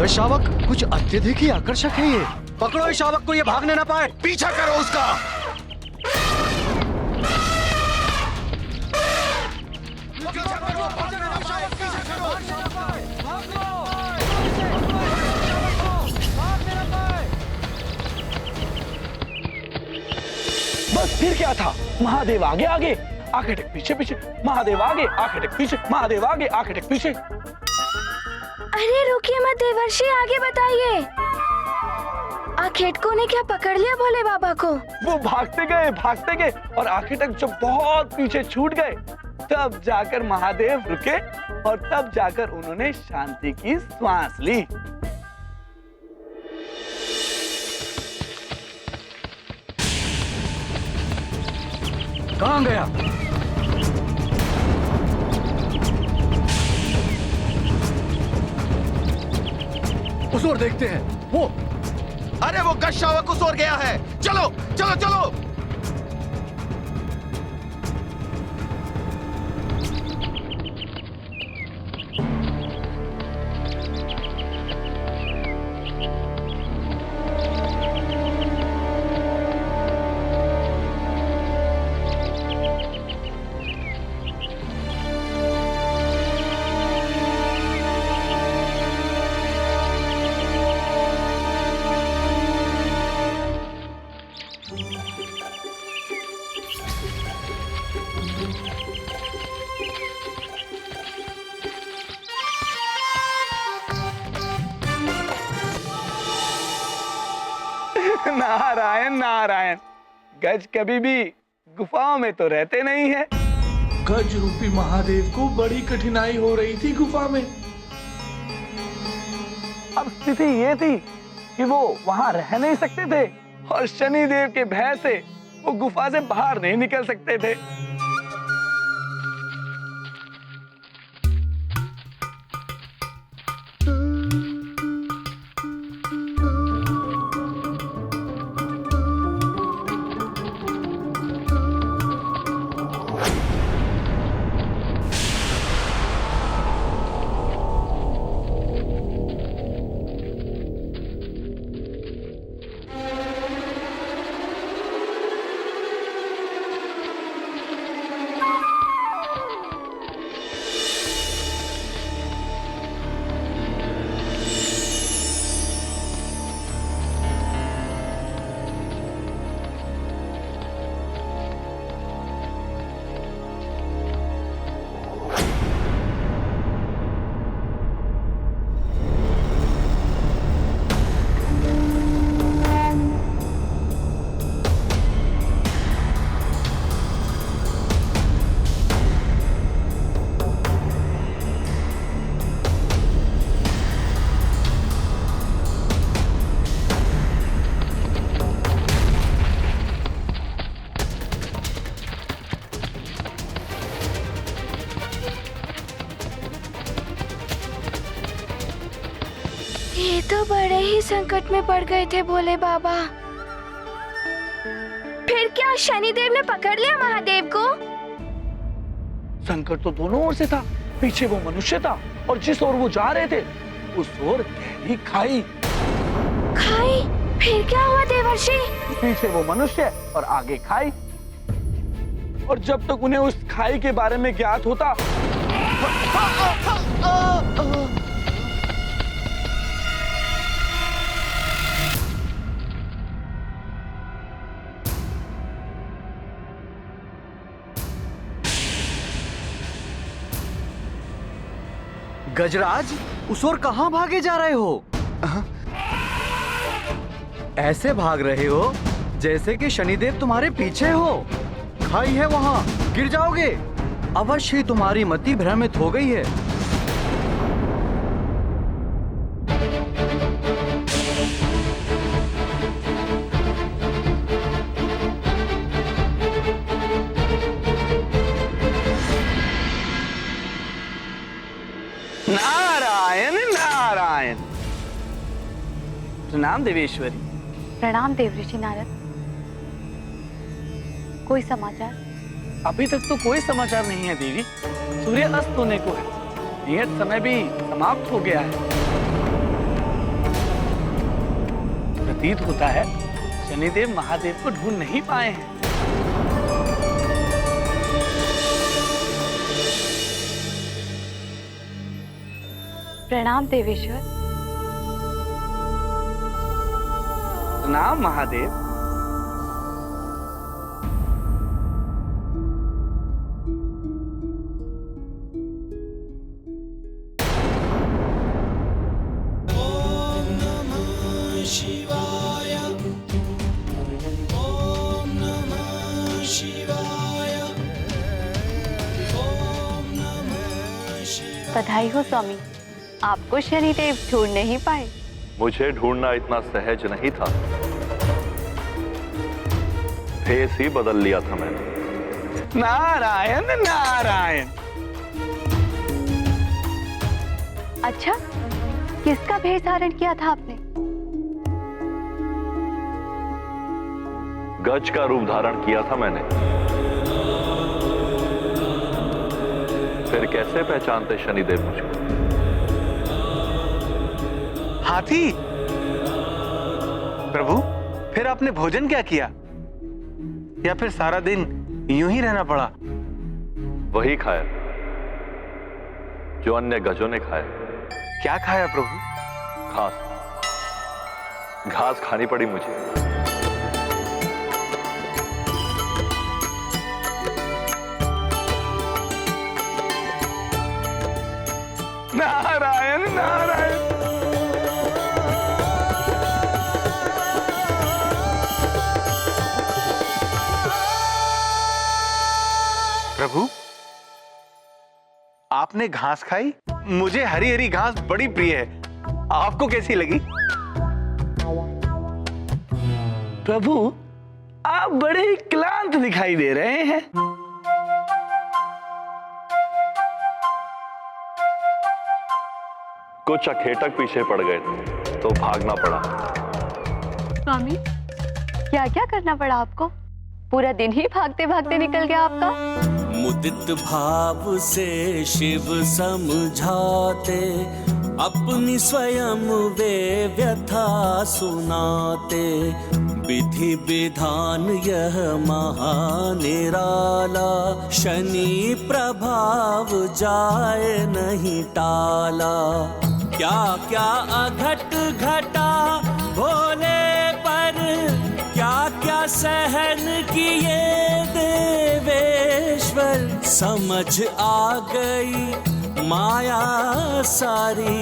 अरे शावक, कुछ अत्यधिक ही आकर्षक है ये। पकड़ो इस शावक को, ये भागने ना पाए। पीछा करो उसका। बस फिर क्या था, महादेव आगे आगे आंखें टेक पीछे पीछे, महादेव आगे आंखें टेक पीछे, महादेव आगे आंखें टेक पीछे। अरे रुकिए मत देवर्षि, आगे बताइए। आखेटको ने क्या पकड़ लिया भोले बाबा को? वो भागते गए और आखिर तक जब बहुत पीछे छूट गए तब जाकर महादेव रुके और तब जाकर उन्होंने शांति की श्वास ली। कहाँ गया? उस ओर देखते हैं। वो अरे वो गज शावक उस ओर गया है। चलो चलो चलो। नारायण नारायण, गज कभी भी गुफाओं में तो रहते नहीं है। गज रूपी महादेव को बड़ी कठिनाई हो रही थी गुफा में। अब स्थिति ये थी कि वो वहां रह नहीं सकते थे और शनिदेव के भय से वो गुफा से बाहर नहीं निकल सकते थे। ये तो बड़े ही संकट में पड़ गए थे भोले बाबा। फिर क्या शनिदेव ने पकड़ लिया महादेव को? संकट तो दोनों ओर से था। पीछे वो मनुष्य था और जिस ओर वो जा रहे थे उस ओर गहरी खाई। खाई? फिर क्या हुआ देवर्षि? पीछे वो मनुष्य और आगे खाई, और जब तक उन्हें उस खाई के बारे में ज्ञात होता गजराज, उस ओर कहाँ भागे जा रहे हो? ऐसे भाग रहे हो जैसे कि शनिदेव तुम्हारे पीछे हो। खाई है वहाँ, गिर जाओगे। अवश्य ही तुम्हारी मति भ्रमित हो गई है। नारायण नारायण। प्रणाम देवेश्वरी। प्रणाम देवऋषि नारद। कोई समाचार? अभी तक तो कोई समाचार नहीं है देवी। सूर्य अस्त होने को है, नियत समय भी समाप्त हो गया है। प्रतीत होता है शनिदेव महादेव को ढूंढ नहीं पाए हैं। प्रणाम देवेश्वर। प्रणाम महादेव। बधाई हो स्वामी, आपको शनिदेव ढूंढ नहीं पाए। मुझे ढूंढना इतना सहज नहीं था, फेस ही बदल लिया था मैंने। नारायण नारायण। अच्छा, किसका भेष धारण किया था आपने? गज का रूप धारण किया था मैंने। फिर कैसे पहचानते शनिदेव मुझको? हाथी। प्रभु, फिर आपने भोजन क्या किया, या फिर सारा दिन यूं ही रहना पड़ा? वही खाया जो अन्य गजों ने खाया। क्या खाया प्रभु? घास। घास खानी पड़ी मुझे। नारायण नारायण। प्रभु, आपने घास खाई? मुझे हरी हरी घास बड़ी प्रिय है, आपको कैसी लगी? प्रभु, आप बड़े ही क्लांत दिखाई दे रहे हैं। कुछ अखेटक पीछे पड़ गए थे तो भागना पड़ा। स्वामी, क्या क्या करना पड़ा आपको? पूरा दिन ही भागते भागते निकल गया आपका। मुदित भाव से शिव समझाते, अपनी स्वयं वे व्यथा सुनाते। विधि विधान यह महानिराला, शनि प्रभाव जाए नहीं टाला। क्या क्या अघट घटा भोले पर, क्या क्या सहन किए देवेश्वर। समझ आ गई माया सारी,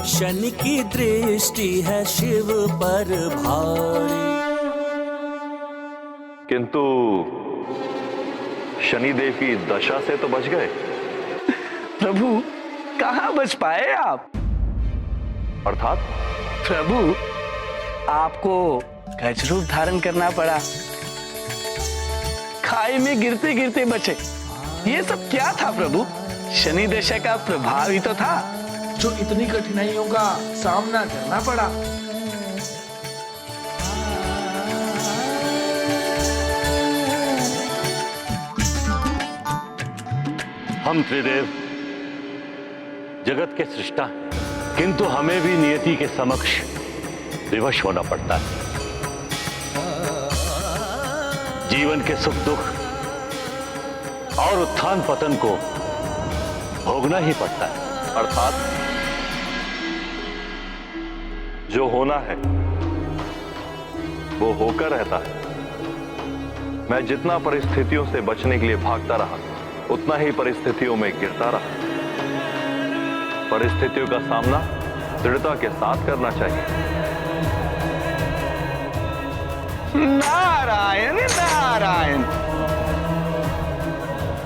शनि की दृष्टि है शिव पर भारी। किंतु शनिदेव की दशा से तो बच गए। प्रभु, कहाँ बच पाए आप? अर्थात? प्रभु, आपको गज रूप धारण करना पड़ा, खाई में गिरते गिरते बचे। ये सब क्या था प्रभु? शनि दशा का प्रभाव ही तो था जो इतनी कठिनाइयों का सामना करना पड़ा। हम त्रिदेव जगत के सृष्टा हैं, किंतु हमें भी नियति के समक्ष विवश होना पड़ता है। जीवन के सुख दुख और उत्थान पतन को भोगना ही पड़ता है। अर्थात जो होना है वो होकर रहता है। मैं जितना परिस्थितियों से बचने के लिए भागता रहा, उतना ही परिस्थितियों में गिरता रहा। परिस्थितियों का सामना दृढ़ता के साथ करना चाहिए। नारायण नारायण।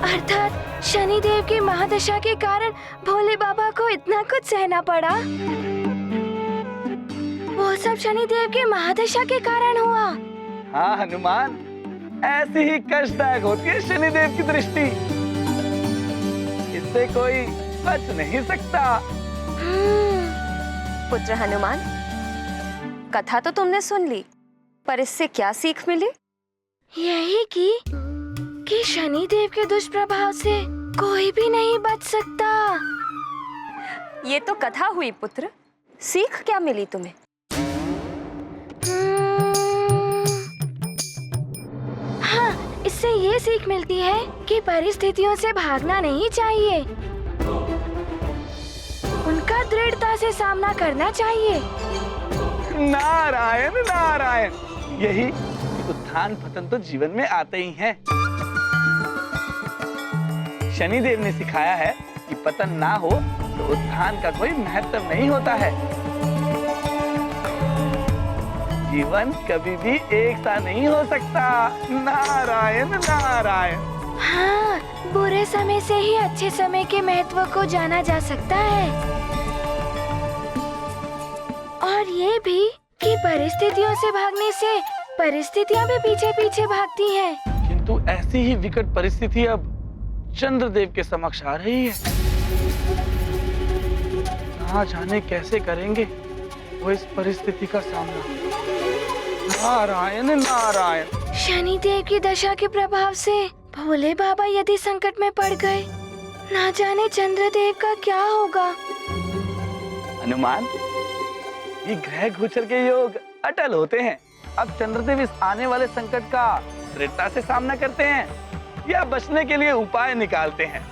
अर्थात शनिदेव की महादशा के कारण भोले बाबा को इतना कुछ सहना पड़ा। वो सब शनिदेव के महादशा के कारण हुआ। हाँ हनुमान, ऐसी ही कष्टदायक होती है शनिदेव की दृष्टि। इससे कोई बच नहीं सकता। पुत्र हनुमान, कथा तो तुमने सुन ली, पर इससे क्या सीख मिली? यही कि शनिदेव के दुष्प्रभाव से कोई भी नहीं बच सकता। ये तो कथा हुई पुत्र, सीख क्या मिली तुम्हें? ये सीख मिलती है कि परिस्थितियों से भागना नहीं चाहिए, उनका दृढ़ता से सामना करना चाहिए। नारायण नारायण, यही उत्थान पतन तो जीवन में आते ही हैं। शनिदेव ने सिखाया है कि पतन ना हो तो उत्थान का कोई महत्व नहीं होता है। जीवन कभी भी एक सा नहीं हो सकता। नारायण नारायण। हाँ, बुरे समय से ही अच्छे समय के महत्व को जाना जा सकता है, और ये भी कि परिस्थितियों से भागने से परिस्थितियाँ भी पीछे पीछे भागती हैं। किंतु ऐसी ही विकट परिस्थिति अब चंद्रदेव के समक्ष आ रही है। ना जाने कैसे करेंगे वो इस परिस्थिति का सामना। नारायण नारायण। शनिदेव की दशा के प्रभाव से भोले बाबा यदि संकट में पड़ गए, ना जाने चंद्रदेव का क्या होगा। हनुमान, ये ग्रह गोचर के योग अटल होते हैं। अब चंद्रदेव इस आने वाले संकट का दृढ़ता से सामना करते हैं या बचने के लिए उपाय निकालते हैं,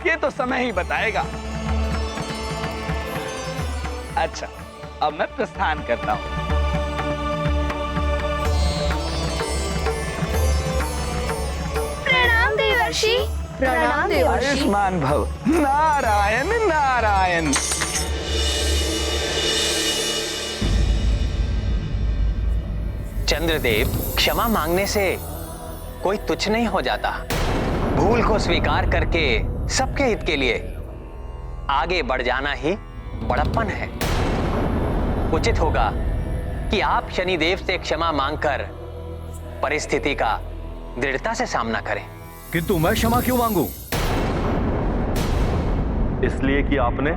ये तो समय ही बताएगा। अच्छा, अब मैं प्रस्थान करता हूँ। प्रणाम देवर्षि। प्रणाम देवर्षि। आयुष्मान भव। नारायण नारायण। चंद्रदेव, क्षमा मांगने से कोई तुच्छ नहीं हो जाता। भूल को स्वीकार करके सबके हित के लिए आगे बढ़ जाना ही बड़प्पन है। उचित होगा कि आप शनिदेव से क्षमा मांगकर परिस्थिति का दृढ़ता से सामना करें। किंतु मैं क्षमा क्यों मांगूं? इसलिए कि आपने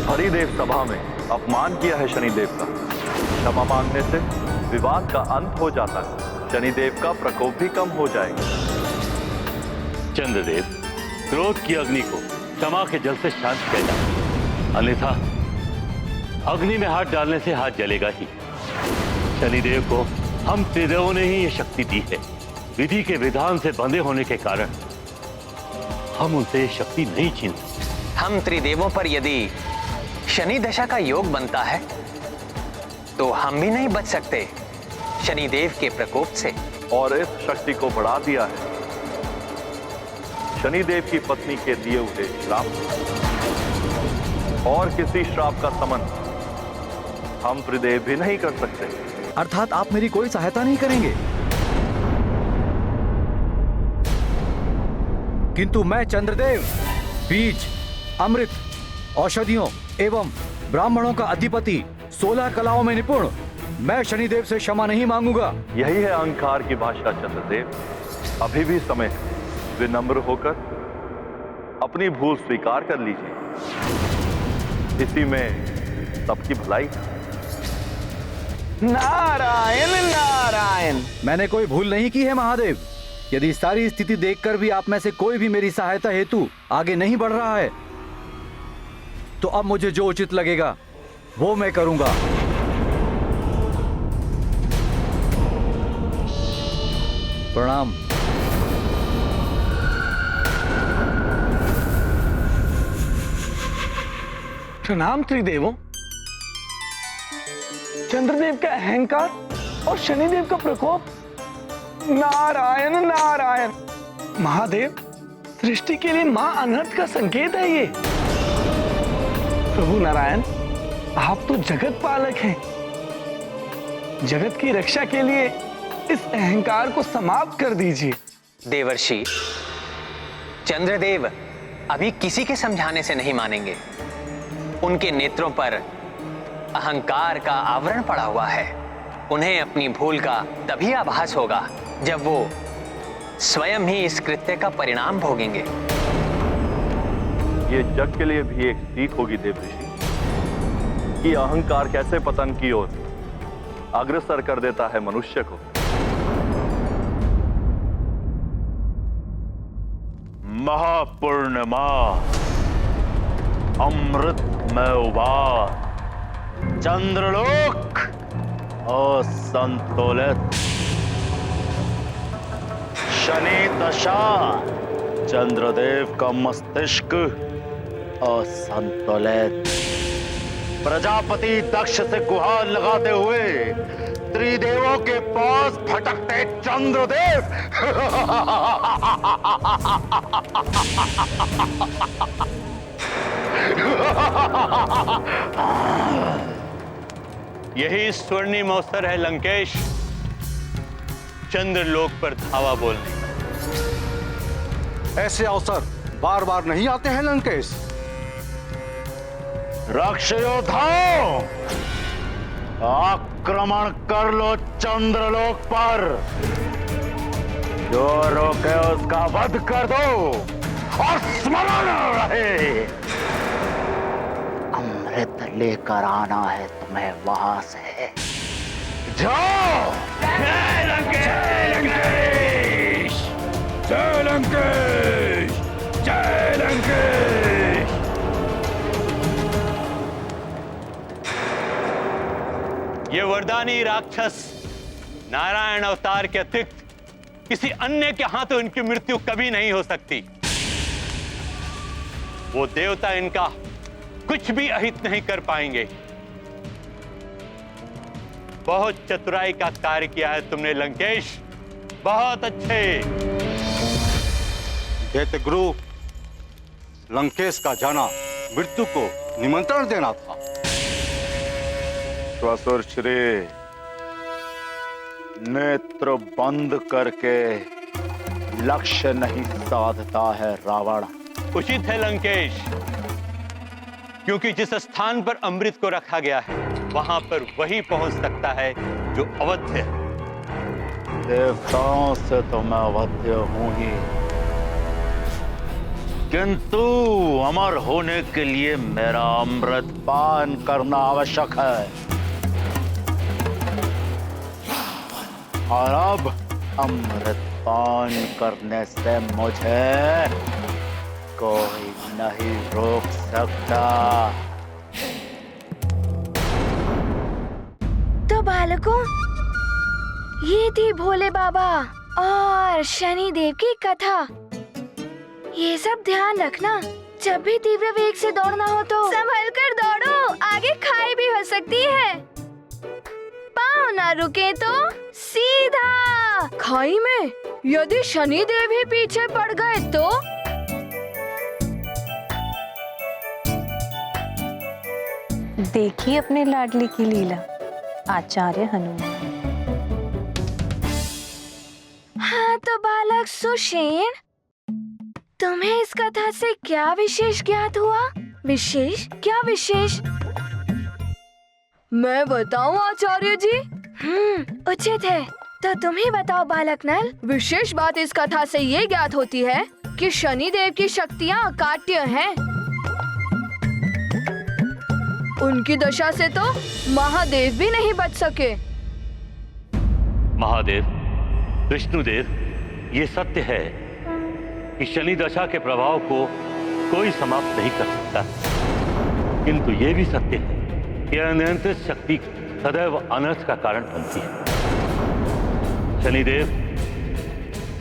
हरिदेव सभा में अपमान किया है शनिदेव का। क्षमा मांगने से विवाद का अंत हो जाता है, शनिदेव का प्रकोप भी कम हो जाएगा। चंद्रदेव, क्रोध की अग्नि को क्षमा के जल से शांत किया जाए, अन्यथा अग्नि में हाथ डालने से हाथ जलेगा ही। शनिदेव को हम त्रिदेवों ने ही ये शक्ति दी है। विधि के विधान से बंधे होने के कारण हम उनसे ये शक्ति नहीं छीन सकते। हम त्रिदेवों पर यदि शनि दशा का योग बनता है तो हम भी नहीं बच सकते शनिदेव के प्रकोप से। और इस शक्ति को बढ़ा दिया है शनिदेव की पत्नी के दिए हुए श्राप, और किसी श्राप का समन हम त्रिदेव भी नहीं कर सकते। अर्थात आप मेरी कोई सहायता नहीं करेंगे। किंतु मैं चंद्रदेव बीज, अमृत, औषधियों एवं ब्राह्मणों का अधिपति, 16 कलाओं में निपुण, मैं शनिदेव से क्षमा नहीं मांगूंगा। यही है अहंकार की भाषा चंद्रदेव। अभी भी समय है, विनम्र होकर अपनी भूल स्वीकार कर लीजिए। इसी में सबकी भलाई। नारायण नारायण। मैंने कोई भूल नहीं की है महादेव। यदि सारी स्थिति देखकर भी आप में से कोई भी मेरी सहायता हेतु आगे नहीं बढ़ रहा है, तो अब मुझे जो उचित लगेगा वो मैं करूंगा। प्रणाम। प्रणाम त्रिदेवों। चंद्रदेव का अहंकार और शनिदेव का प्रकोप। नारायण नारायण। महादेव, सृष्टि के लिए मां अनर्थ का संकेत है ये। प्रभु नारायण, आप तो जगत पालक हैं। जगत की रक्षा के लिए इस अहंकार को समाप्त कर दीजिए। देवर्षि, चंद्रदेव अभी किसी के समझाने से नहीं मानेंगे। उनके नेत्रों पर अहंकार का आवरण पड़ा हुआ है। उन्हें अपनी भूल का तभी आभास होगा जब वो स्वयं ही इस कृत्य का परिणाम भोगेंगे। ये जग के लिए भी एक सीख होगी देवऋषि, कि अहंकार कैसे पतन की ओर अग्रसर कर देता है मनुष्य को। महापूर्णिमा अमृतमय उबार, चंद्रलोक असंतुलित, शनि दशा, चंद्रदेव का मस्तिष्क असंतुलित। प्रजापति दक्ष से गुहार लगाते हुए त्रिदेवों के पास भटकते चंद्रदेव यही स्वर्णिम अवसर है लंकेश, चंद्रलोक पर धावा बोलने का। ऐसे अवसर बार बार नहीं आते हैं लंकेश। राक्षयोधाओ, आक्रमण कर लो चंद्रलोक पर। जो रोके उसका वध कर दो और स्मरण रहे, अमृत लेकर आना है तुम्हें वहां से। जाओ। जय लंकेश, जय लंकेश, जय लंकेश। ये वरदानी राक्षस नारायण अवतार के अतिरिक्त किसी अन्य के हाथों इनकी मृत्यु कभी नहीं हो सकती। वो देवता इनका कुछ भी अहित नहीं कर पाएंगे। बहुत चतुराई का कार्य किया है तुमने लंकेश, बहुत अच्छे। दैत्य गुरु, लंकेश का जाना मृत्यु को निमंत्रण देना था। श्वसुर श्री, नेत्र बंद करके लक्ष्य नहीं साधता है रावण। उचित है लंकेश, क्योंकि जिस स्थान पर अमृत को रखा गया है वहां पर वही पहुंच सकता है जो अवध्य है। देवताओं से तो मैं अवध्य हूं ही, किंतु अमर होने के लिए मेरा अमृत पान करना आवश्यक है। और अब अमृत पान करने से मुझे कोई नहीं रोक सकता। तो बालकों, ये थी भोले बाबा और शनि देव की कथा। ये सब ध्यान रखना, जब भी तीव्र वेग से दौड़ना हो तो संभल कर दौड़ो, आगे खाई भी हो सकती है। पाँव ना रुके तो सीधा खाई में। यदि शनि देव ही पीछे पड़ गए तो देखिए अपने लाडली की लीला, आचार्य हनुमान। हाँ तो बालक सुषेण, तुम्हें इस कथा से क्या विशेष ज्ञात हुआ? विशेष? क्या विशेष? मैं बताऊं आचार्य जी? उचित है। तो तुम ही बताओ बालक नल। विशेष बात इस कथा से ये ज्ञात होती है कि शनि देव की शक्तियाँ अकाट्य हैं। उनकी दशा से तो महादेव भी नहीं बच सके। महादेव, विष्णुदेव, ये सत्य है कि शनि दशा के प्रभाव को कोई समाप्त नहीं कर सकता, किंतु ये भी सत्य है कि अनियंत्रित शक्ति सदैव अनर्थ का कारण बनती है। शनिदेव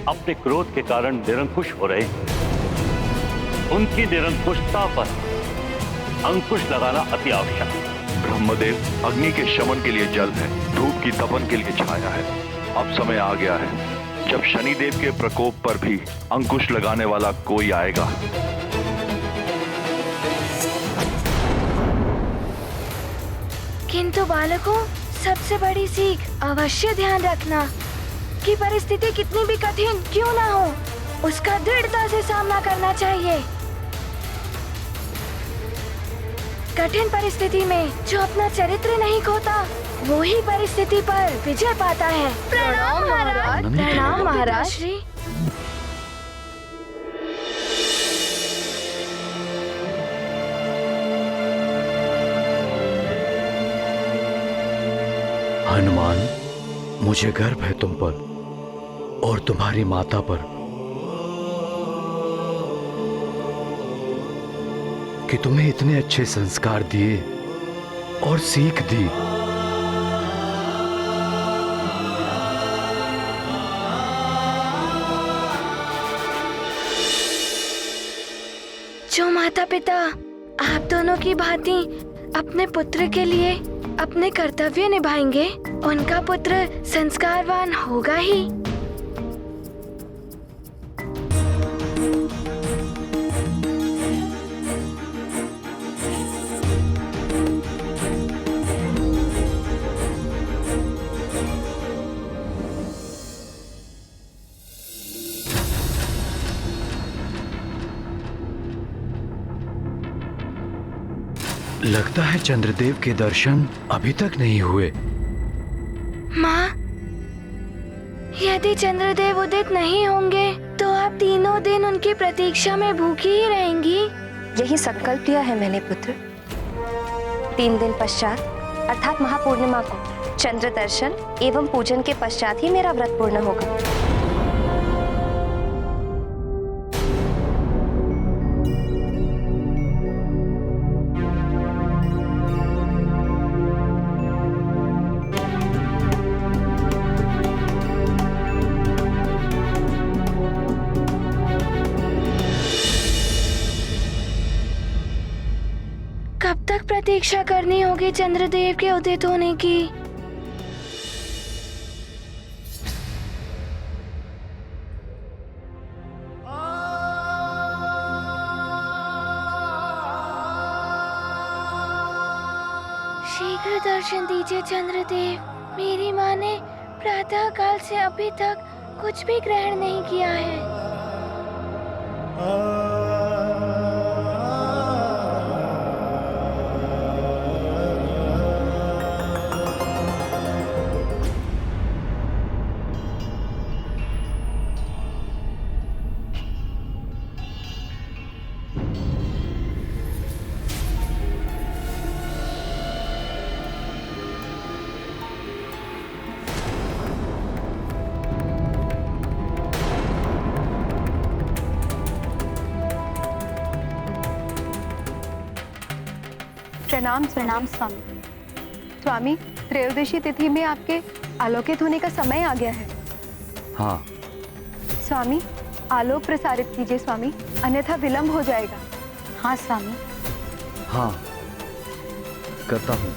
अपने क्रोध के कारण निरंकुश हो रहे हैं। उनकी निरंकुशता पर अंकुश लगाना अति आवश्यक है। ब्रह्मदेव, अग्नि के शमन के लिए जल है, धूप की तपन के लिए छाया है। अब समय आ गया है जब शनिदेव के प्रकोप पर भी अंकुश लगाने वाला कोई आएगा। किंतु बालकों, सबसे बड़ी सीख अवश्य ध्यान रखना कि परिस्थिति कितनी भी कठिन क्यों ना हो, उसका दृढ़ता से सामना करना चाहिए। कठिन परिस्थिति में जो अपना चरित्र नहीं खोता, वो ही परिस्थिति पर विजय पाता है। प्रणाम महाराज। प्रणाम महाराज श्री। हनुमान, मुझे गर्व है तुम पर और तुम्हारी माता पर कि तुम्हें इतने अच्छे संस्कार दिए और सीख दी। जो माता पिता आप दोनों की भांति अपने पुत्र के लिए अपने कर्तव्य निभाएंगे, उनका पुत्र संस्कारवान होगा ही। लगता है चंद्रदेव के दर्शन अभी तक नहीं हुए। माँ, यदि चंद्रदेव उदित नहीं होंगे तो आप तीनों दिन उनकी प्रतीक्षा में भूखी ही रहेंगी। यही संकल्प लिया है मैंने पुत्र। 3 दिन पश्चात अर्थात महापूर्णिमा को चंद्र दर्शन एवं पूजन के पश्चात ही मेरा व्रत पूर्ण होगा। कब तक प्रतीक्षा करनी होगी चंद्रदेव के उदित होने की? शीघ्र दर्शन दीजिए चंद्रदेव। मेरी माँ ने प्रातः काल से अभी तक कुछ भी ग्रहण नहीं किया है। प्रणाम प्रणाम स्वामी। स्वामी, त्रयोदशी तिथि में आपके आलोकित होने का समय आ गया है। हाँ स्वामी, आलोक प्रसारित कीजिए स्वामी, अन्यथा विलंब हो जाएगा। हाँ स्वामी। हाँ, करता हूँ।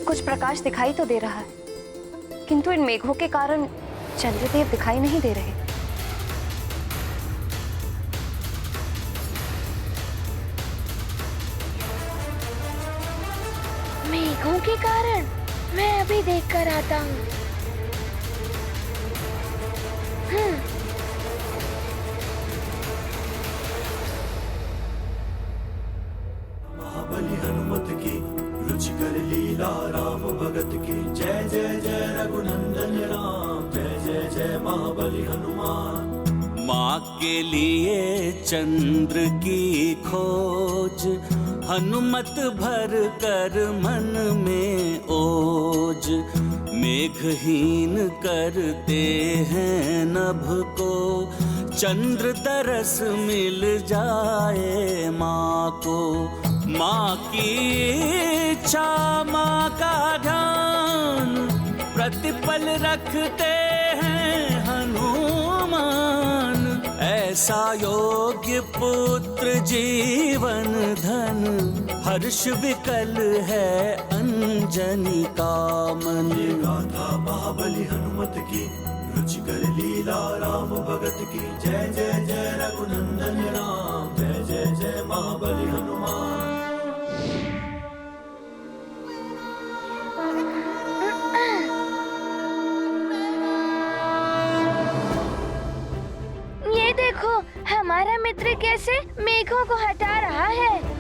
कुछ प्रकाश दिखाई तो दे रहा है, किंतु इन मेघों के कारण चंद्रदेव दिखाई नहीं दे रहे। मेघों के कारण? मैं अभी देख कर आता हूँ। महाबली हनुमत की रुचिकर लीला राम भगत की। जय जय जय रघुनंदन राम, जय जय जय महाबली हनुमान। माँ के लिए चंद्र की खोज, हनुमत भर कर मन में ओज। मेघहीन करते हैं नभ को, चंद्र तरस मिल जाए माँ को। माँ की इच्छा माँ का ध्यान, प्रतिपल रखते हैं हनुमान। ऐसा योग्य पुत्र जीवन धन, हर्ष विकल है अंजनी का मन। गाथा महाबली हनुमत की, रुचिकर लीला राम भगत की। जय जय जय रघुनंदन राम, जय जय जय महाबली हनुमान। चित्र कैसे मेघों को हटा रहा है।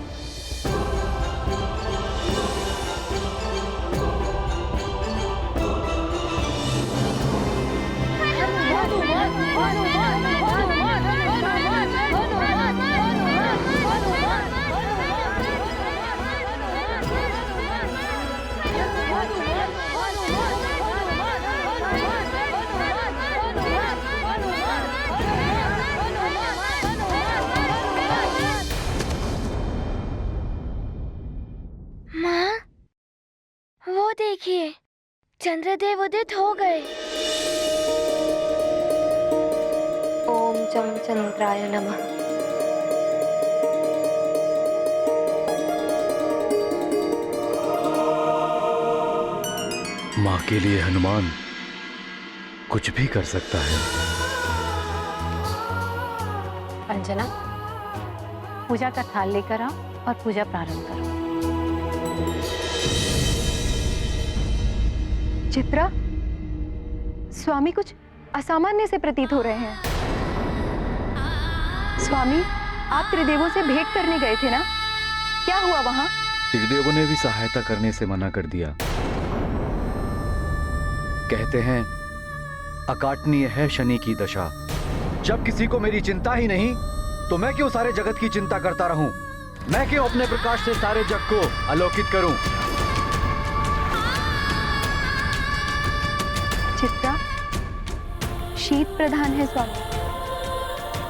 माँ, वो देखिए, चंद्रदेव उदित हो गए। ओम जम चंद्राय नमः। माँ के लिए हनुमान कुछ भी कर सकता है। अंजना, पूजा का थाल लेकर आओ और पूजा प्रारंभ करो। चित्रा, स्वामी कुछ असामान्य से प्रतीत हो रहे हैं। स्वामी, आप त्रिदेवों से भेंट करने गए थे ना? क्या हुआ वहां? त्रिदेवों ने भी सहायता करने से मना कर दिया। कहते हैं अकाटनीय है शनि की दशा। जब किसी को मेरी चिंता ही नहीं, तो मैं क्यों सारे जगत की चिंता करता रहूं? मैं क्यों अपने प्रकाश से सारे जग को आलोकित करूं? चित्रा, शीत प्रधान है स्वामी।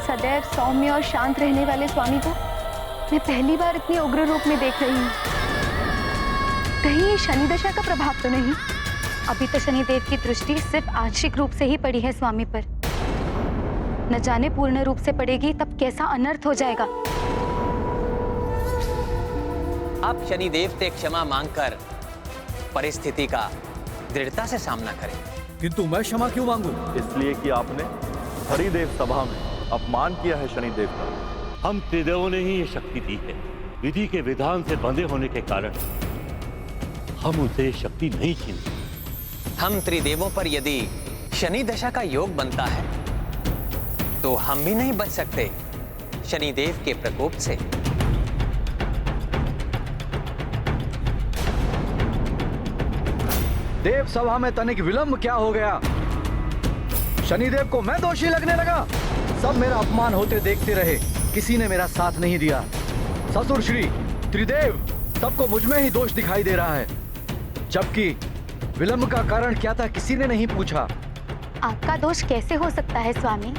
सदैव सौम्य और शांत रहने वाले स्वामी को मैं पहली बार इतने उग्र रूप में देख रही हूँ। कहीं ये शनि दशा का प्रभाव तो नहीं? अभी तो शनिदेव की दृष्टि सिर्फ आंशिक रूप से ही पड़ी है स्वामी पर। न जाने पूर्ण रूप से पड़ेगी तब कैसा अनर्थ हो जाएगा। आप शनिदेव से क्षमा मांगकर परिस्थिति का दृढ़ता से सामना करें। किंतु मैं क्षमा क्यों मांगू? इसलिए कि आपने हरिदेव सभा में अपमान किया है शनिदेव का। हम त्रिदेवों ने ही ये शक्ति दी है। विधि के विधान से बंधे होने के कारण हम उनसे ये शक्ति नहीं छीन। हम त्रिदेवों पर यदि शनि दशा का योग बनता है तो हम भी नहीं बच सकते शनिदेव के प्रकोप से। देव सभा में तनिक विलंब क्या हो गया? शनिदेव को मैं दोषी लगने लगा? सब मेरा अपमान होते देखते रहे, किसी ने मेरा साथ नहीं दिया। ससुर श्री त्रिदेव, सबको मुझ में ही दोष दिखाई दे रहा है, जबकि विलंब का कारण क्या था किसी ने नहीं पूछा। आपका दोष कैसे हो सकता है स्वामी?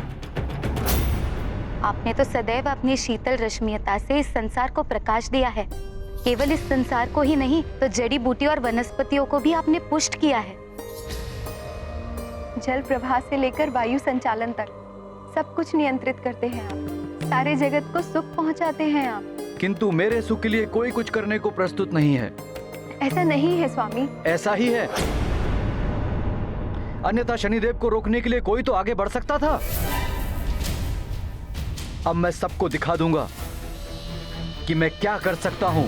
आपने तो सदैव अपनी शीतल रश्मियता से इस संसार को प्रकाश दिया है। केवल इस संसार को ही नहीं, तो जड़ी बूटी और वनस्पतियों को भी आपने पुष्ट किया है। जल प्रवाह से लेकर वायु संचालन तक सब कुछ नियंत्रित करते हैं आप। सारे जगत को सुख पहुंचाते हैं आप। किंतु मेरे सुख के लिए कोई कुछ करने को प्रस्तुत नहीं है। ऐसा नहीं है स्वामी। ऐसा ही है। अन्यथा शनिदेव को रोकने के लिए कोई तो आगे बढ़ सकता था। अब मैं सबको दिखा दूंगा कि मैं क्या कर सकता हूं।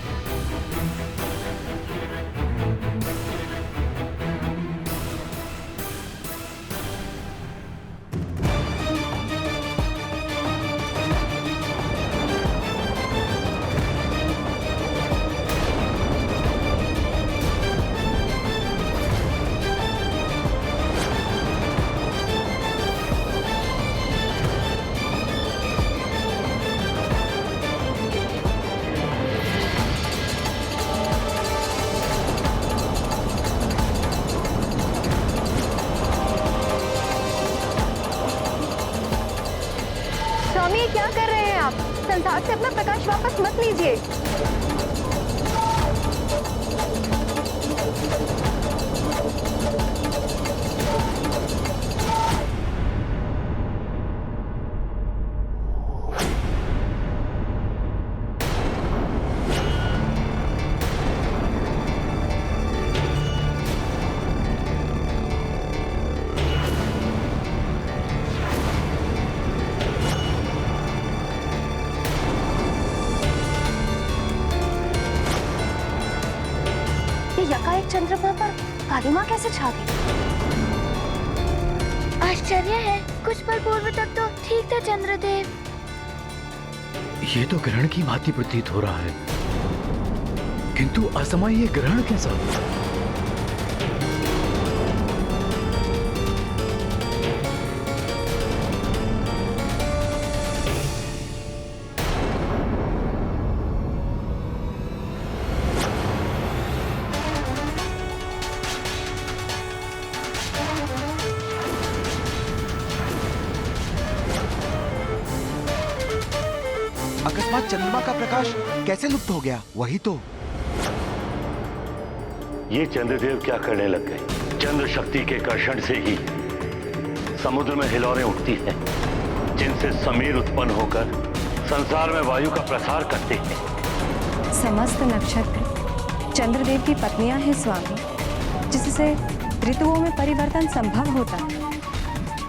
स्वामी, क्या कर रहे हैं आप? संसार से अपना प्रकाश वापस मत लीजिए। यकाएक चंद्रमा पर काली माँ कैसे छा गई? आश्चर्य है, कुछ पल पूर्व तक तो ठीक था चंद्रदेव। ये तो ग्रहण की भांति प्रतीत हो रहा है, किंतु असमय ये ग्रहण कैसा? अकस्मात चंद्रमा का प्रकाश कैसे लुप्त हो गया? वही तो। ये चंद्रदेव क्या करने लग गए? चंद्र शक्ति के कर्षण से ही समुद्र में हिलोरें उठती हैं, जिनसे समीर उत्पन्न होकर संसार में वायु का प्रसार करते हैं। समस्त नक्षत्र चंद्रदेव की पत्नियां हैं स्वामी, जिससे ऋतुओं में परिवर्तन संभव होता है।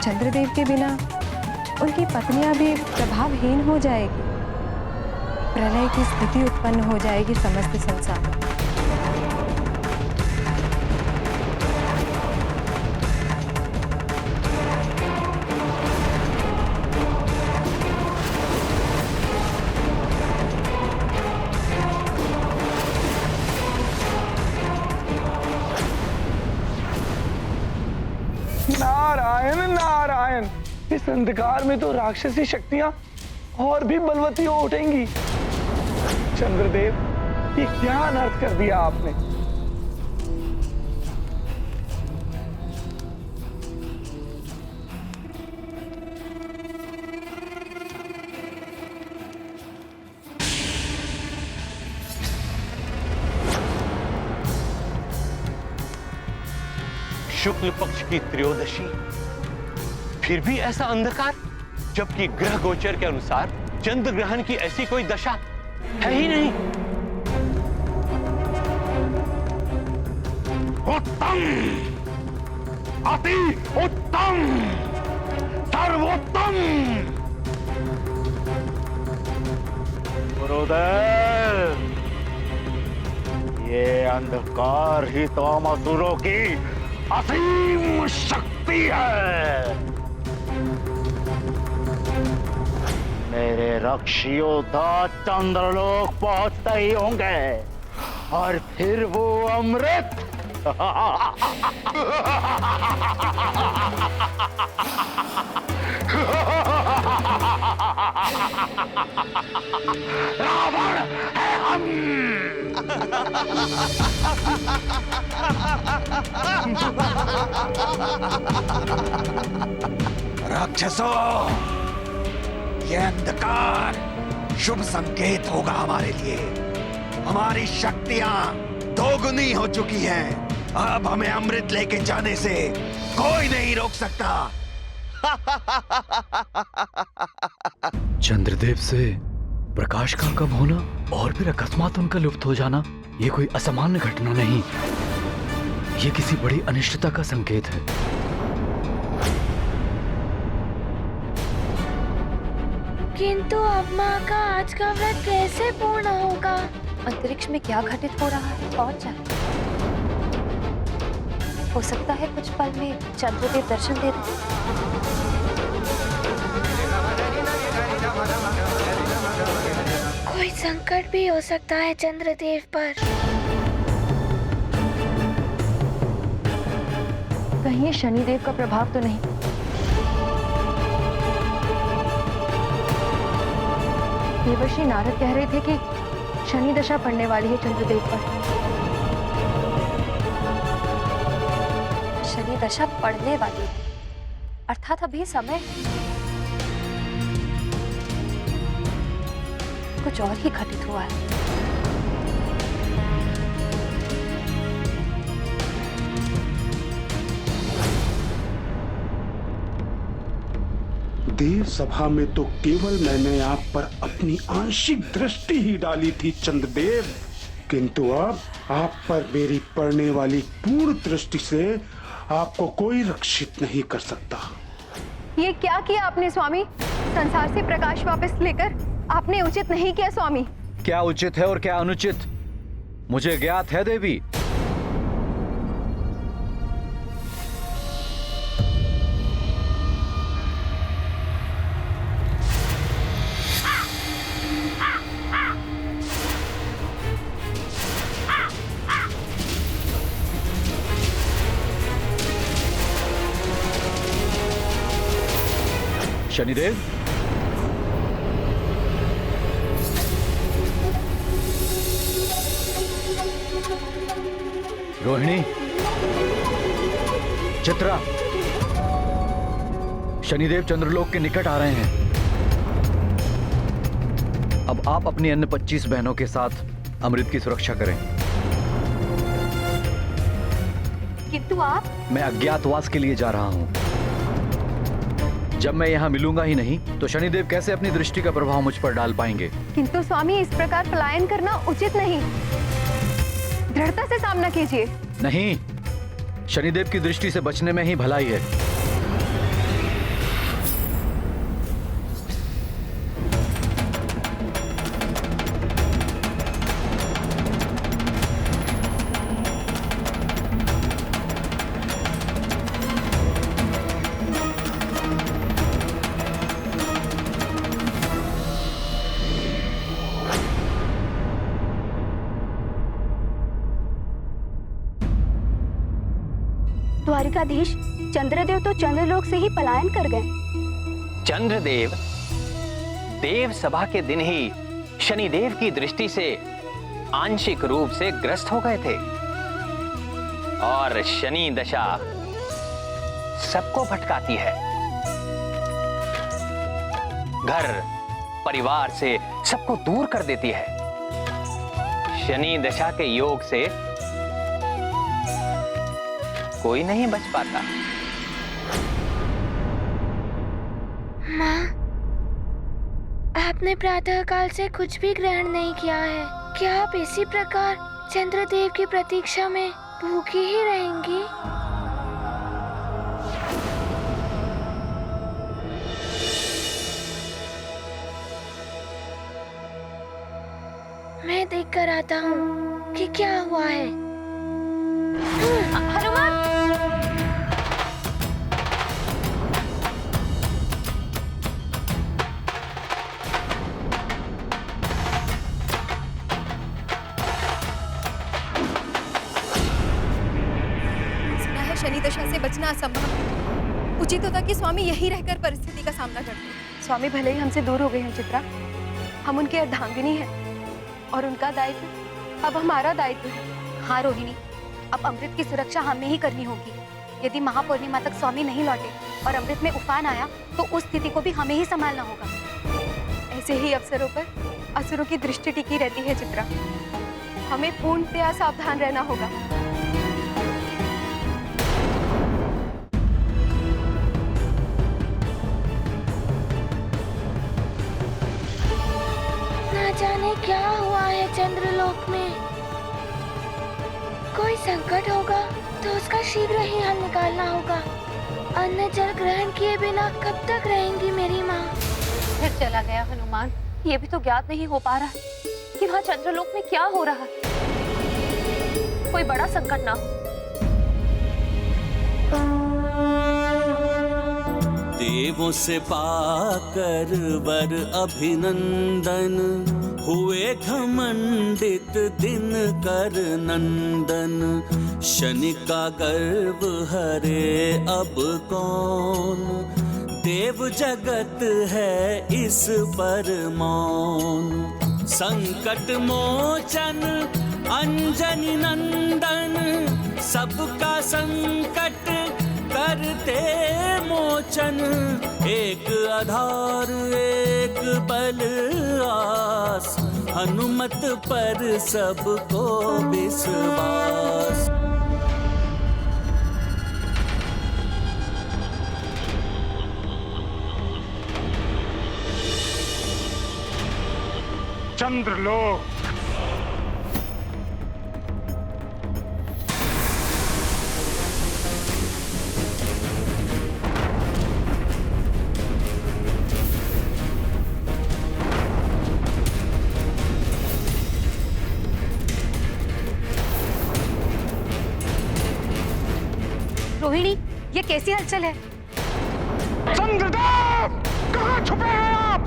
चंद्रदेव के बिना उनकी पत्नियां भी प्रभावहीन हो जाएगी, प्रलय की स्थिति उत्पन्न हो जाएगी समस्त संसार में। नारायण नारायण, इस अंधकार में तो राक्षसी शक्तियां और भी बलवती हो उठेंगी। चंद्रदेव, ये क्या अनर्थ कर दिया आपने? शुक्ल पक्ष की त्रयोदशी, फिर भी ऐसा अंधकार, जबकि ग्रह गोचर के अनुसार चंद्र ग्रहण की ऐसी कोई दशा है ही नहीं। उत्तम, अति उत्तम, सर्वोत्तम। गुरुदेव, ये अंधकार ही तो असुरों की असीम शक्ति है। मेरे रक्षी योद्धा चंद्रलोक पहुंचते ही होंगे और फिर वो अमृत रावण है हम। राक्षसों, यह अंधकार शुभ संकेत होगा हमारे लिए। हमारी शक्तियां दोगुनी हो चुकी हैं। अब हमें अमृत लेके जाने से कोई नहीं रोक सकता। चंद्रदेव से प्रकाश का कम होना और फिर अकस्मात उनका लुप्त हो जाना, ये कोई असामान्य घटना नहीं, ये किसी बड़ी अनिश्चितता का संकेत है। किंतु अब माँ का आज का व्रत कैसे पूर्ण होगा? अंतरिक्ष में क्या घटित हो रहा है पहुंच जाए। हो सकता है कुछ पल में चंद्रदेव दर्शन दे दें। कोई संकट भी हो सकता है चंद्रदेव पर। कहीं ये शनिदेव का प्रभाव तो नहीं? देवर्षि नारद कह रहे थे कि शनि दशा पड़ने वाली है चंद्रदेव पर। शनि दशा पड़ने वाली है, अर्थात अभी समय कुछ और ही घटित हुआ है। देव सभा में तो केवल मैंने आप पर अपनी आंशिक दृष्टि ही डाली थी चंद्रदेव, किंतु अब आप पर मेरी पड़ने वाली पूर्ण दृष्टि से आपको कोई रक्षित नहीं कर सकता। ये क्या किया आपने स्वामी? संसार से प्रकाश वापस लेकर आपने उचित नहीं किया स्वामी। क्या उचित है और क्या अनुचित मुझे ज्ञात है देवी। शनिदेव, रोहिणी, चित्रा, शनिदेव चंद्रलोक के निकट आ रहे हैं। अब आप अपनी अन्य 25 बहनों के साथ अमृत की सुरक्षा करें। किंतु आप? मैं अज्ञातवास के लिए जा रहा हूं। जब मैं यहां मिलूंगा ही नहीं तो शनिदेव कैसे अपनी दृष्टि का प्रभाव मुझ पर डाल पाएंगे? किंतु स्वामी, इस प्रकार पलायन करना उचित नहीं। दृढ़ता से सामना कीजिए। नहीं, शनिदेव की दृष्टि से बचने में ही भलाई है। द्वारिकाधीश, चंद्रदेव तो चंद्रलोक से ही पलायन कर गए। चंद्रदेव देव सभा के दिन ही शनिदेव की दृष्टि से आंशिक रूप से ग्रस्त हो गए थे और शनि दशा सबको भटकाती है। घर परिवार से सबको दूर कर देती है। शनि दशा के योग से कोई नहीं बच पाता। माँ, आपने प्रातः काल से कुछ भी ग्रहण नहीं किया है। क्या आप इसी प्रकार चंद्रदेव की प्रतीक्षा में भूखी ही रहेंगी? मैं देख कर आता हूँ कि क्या हुआ है। हनुमान! सुना है शनि दशा से बचना असंभव। उचित होता कि स्वामी यहीं रहकर परिस्थिति का सामना करते। स्वामी भले ही हमसे दूर हो गए हैं चित्रा, हम उनके अर्धांगिनी हैं और उनका दायित्व अब हमारा दायित्व है। हाँ रोहिणी, अब अमृत की सुरक्षा हमें ही करनी होगी। यदि महापूर्णिमा तक स्वामी नहीं लौटे और अमृत में उफान आया तो उस स्थिति को भी हमें ही संभालना होगा। ऐसे ही अवसरों पर असुरों की दृष्टि टिकी रहती है चित्रा। हमें पूर्णतया सावधान रहना होगा। ना जाने क्या हुआ है चंद्रलोक में। कोई संकट होगा तो उसका शीघ्र ही हल निकालना होगा। अन्न जल ग्रहण किए बिना कब तक रहेंगी मेरी माँ? फिर चला गया हनुमान। ये भी तो ज्ञात नहीं हो पा रहा कि वहाँ चंद्रलोक में क्या हो रहा है। कोई बड़ा संकट ना हो। देवों से पाकर वर अभिनंदन, हुए घमंडित दिन कर नंदन। शनि का गर्व हरे अब कौन, देव जगत है इस पर मौन। संकट मोचन अंजनी नंदन, सबका संकट करते मोचन। एक आधार एक बल आस, हनुमत पर सबको विश्वास। चंद्रलोक रोहिणी, ये कैसी हलचल है? चंद्रदेव, कहाँ छुपे हैं आप?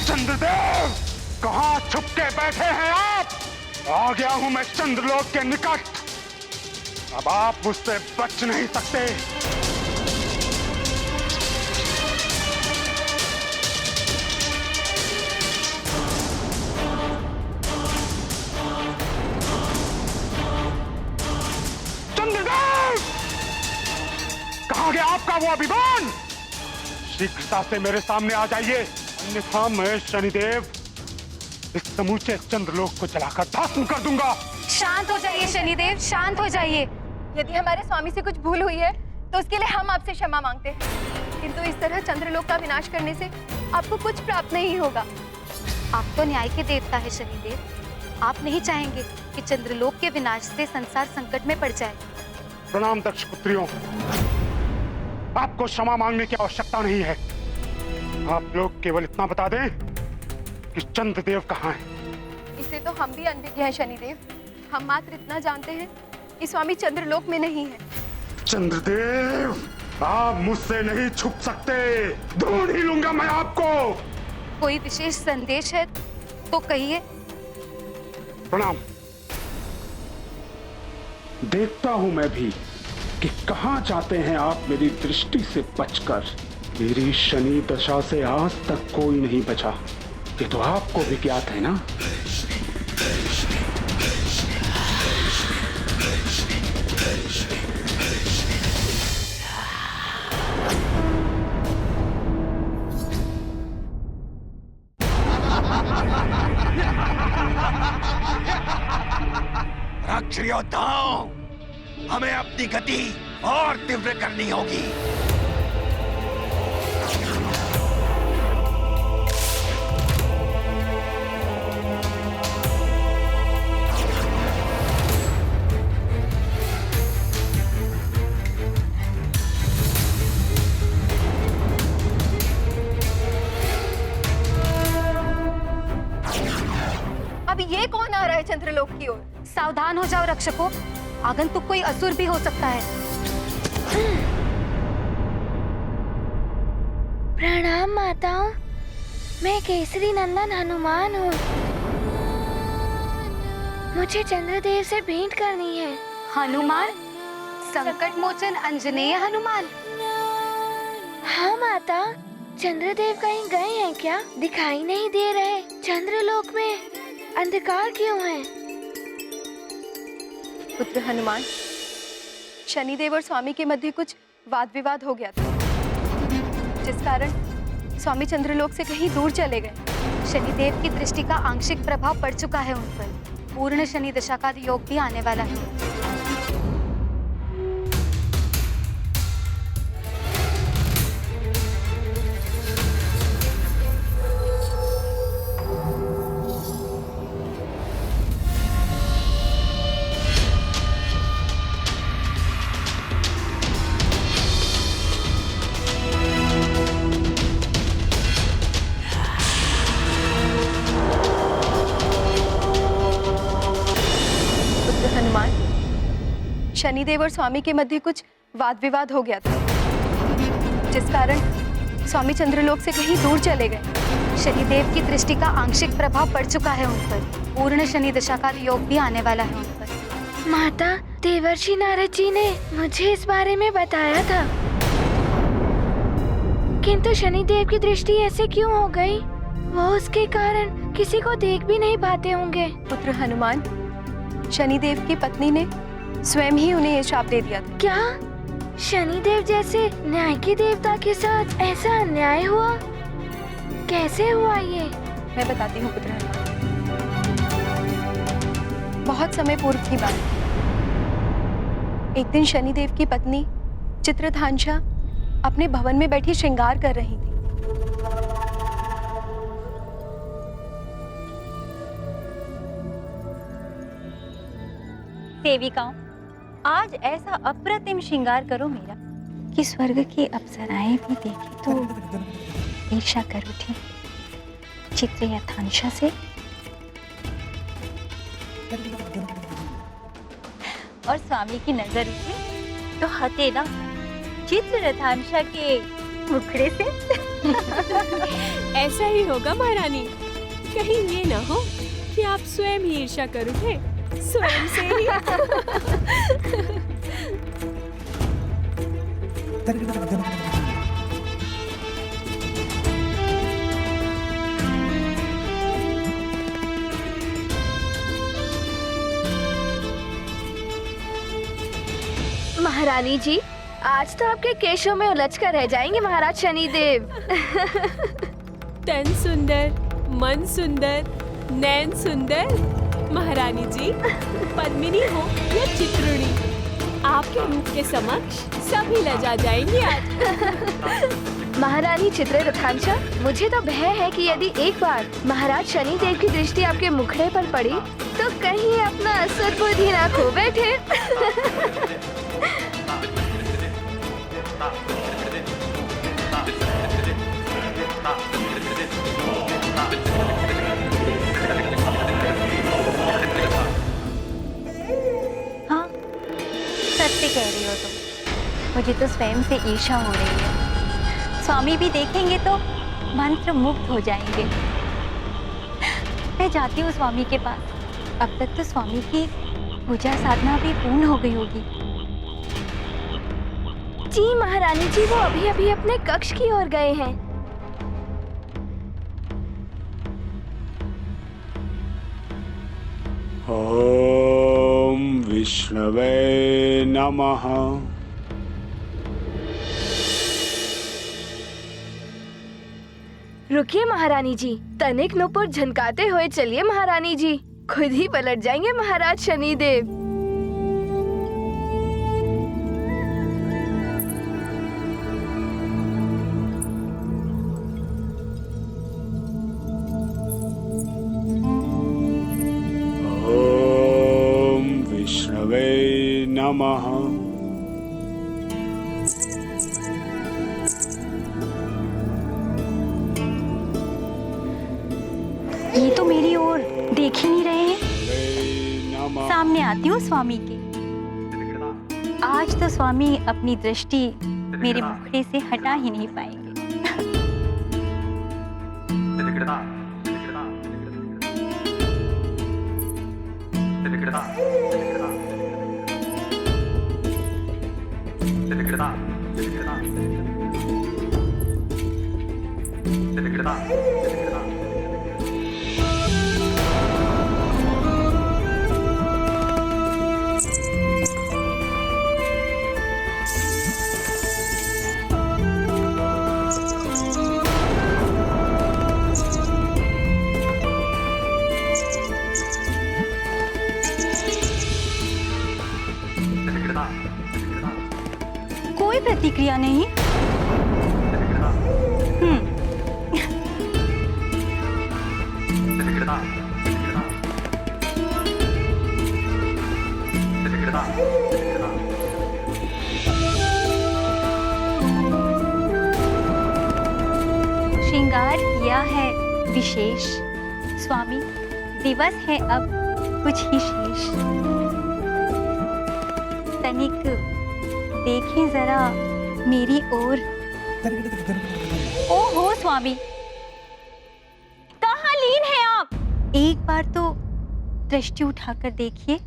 चंद्रदेव, कहाँ छुप के बैठे हैं आप? आ गया हूं मैं चंद्रलोक के निकट। अब आप मुझसे बच नहीं सकते। चंद्रदेव, कहाँ गया आपका वो अभिमान? शीघ्रता से मेरे सामने आ जाइए, अन्यथा मैं शनिदेव इस समूचे चंद्रलोक को जलाकर भस्म कर दूंगा। शांत हो जाइए शनिदेव, शांत हो जाइए। यदि हमारे स्वामी से कुछ भूल हुई है तो उसके लिए हम आपसे क्षमा मांगते हैं, किंतु इस तरह चंद्रलोक का विनाश करने से आपको कुछ प्राप्त नहीं होगा। आप तो न्याय के देवता है शनिदेव, आप नहीं चाहेंगे कि चंद्रलोक के विनाश से संसार संकट में पड़ जाए। प्रणाम दक्ष पुत्रियों, आपको क्षमा मांगने की आवश्यकता नहीं है। आप लोग केवल इतना बता दें कि चंद्रदेव कहाँ है। इसे तो हम भी अनभिज्ञ हैं शनिदेव, हम मात्र इतना जानते हैं कि स्वामी चंद्रलोक में नहीं है। चंद्रदेव, आप मुझसे नहीं छुप सकते, ढूंढ ही लूंगा मैं आपको। कोई विशेष संदेश है तो कहिए। प्रणाम। देखता हूं मैं भी कि कहां जाते हैं आप मेरी दृष्टि से बचकर। मेरी शनि दशा से आज तक कोई नहीं बचा, ये तो आपको भी ज्ञात है ना। राक्षसयोद्धाओं, हमें अपनी गति और तीव्र करनी होगी। अब ये कौन आ रहा है चंद्रलोक की ओर? सावधान हो जाओ रक्षकों, आगंतुक कोई असुर भी हो सकता है। प्रणाम माताओं, मैं केसरी नंदन हनुमान हूँ। मुझे चंद्रदेव से भेंट करनी है। हनुमान? संकट मोचन अंजनेय हनुमान? हाँ माता, चंद्रदेव कहीं गए हैं क्या? दिखाई नहीं दे रहे। चंद्रलोक में अंधकार क्यों है? पुत्र हनुमान, शनिदेव और स्वामी के मध्य कुछ वाद विवाद हो गया था, जिस कारण स्वामी चंद्रलोक से कहीं दूर चले गए। शनिदेव की दृष्टि का आंशिक प्रभाव पड़ चुका है उन पर। पूर्ण शनि दशा का योग भी आने वाला है। शनिदेव और स्वामी के मध्य कुछ वाद विवाद हो गया था, जिस कारण स्वामी चंद्रलोक से कहीं दूर चले गए। शनिदेव की दृष्टि का आंशिक प्रभाव पड़ चुका है उन पर। पूर्ण शनि दशा का योग भी आने वाला है उन पर। माता, देवर्षि नारद जी ने मुझे इस बारे में बताया था, किंतु शनिदेव की दृष्टि ऐसे क्यों हो गई? वो उसके कारण किसी को देख भी नहीं पाते होंगे। पुत्र हनुमान, शनिदेव की पत्नी ने स्वयं ही उन्हें ये शाप दे दिया था। क्या शनिदेव जैसे न्याय के देवता के साथ ऐसा अन्याय हुआ? कैसे हुआ ये? मैं बताती हूँ पुत्र हनुमान। बहुत समय पूर्व की बात। एक दिन शनिदेव की पत्नी चित्रधांशा अपने भवन में बैठी श्रृंगार कर रही थी। सेविकाओं, आज ऐसा अप्रतिम श्रृंगार करो मेरा कि स्वर्ग की अप्सराएं भी देखें तो ईर्ष्या कर उठी। चित्रधांशा से और स्वामी की नजर उठी तो हटे ना चित्रधांशा के मुखड़े से। ऐसा ही होगा महारानी, कहीं ये ना हो कि आप स्वयं ही ईर्ष्या कर उठे, स्वयं से ही। महारानी जी, आज तो आपके केशों में उलझ कर रह जाएंगे महाराज शनिदेव। तन सुंदर, मन सुंदर, नैन सुंदर। महारानी जी, पद्मिनी हो या चित्रुणी, आपके रूप के समक्ष सभी लजा जाएंगे आज। महारानी चित्ररथांशा, मुझे तो भय है कि यदि एक बार महाराज शनिदेव की दृष्टि आपके मुखड़े पर पड़ी तो कहीं अपना असुर बुद्धि ना खो बैठे। हाँ, सत्य कह रही हो तुम। मुझे तो स्वयं से ईर्ष्या हो रही है। स्वामी भी देखेंगे तो मंत्र मुग्ध हो जाएंगे। मैं जाती हूँ स्वामी के पास। अब तक तो स्वामी की पूजा साधना भी पूर्ण हो गई होगी। जी महारानी जी, वो अभी अभी अपने कक्ष की ओर गए हैं। ओम विष्णवे नमः। रुकिए महारानी जी, तनिक नुपुर झनकाते हुए चलिए महारानी जी, खुद ही पलट जाएंगे महाराज शनिदेव। ओम विष्णवे नमः। ये तो मेरी ओर देख ही नहीं रहे हैं। सामने आती हूँ स्वामी के। आज तो स्वामी अपनी दृष्टि मेरे मुखड़े से हटा ही नहीं पाएंगे। कोई प्रतिक्रिया नहीं। श्रृंगार किया है विशेष स्वामी, दिवस है अब कुछ ही शेष। तनिक देखें जरा मेरी ओर। ओहो स्वामी, कहाँ लीन हैं आप? एक बार तो दृष्टि उठाकर देखिए।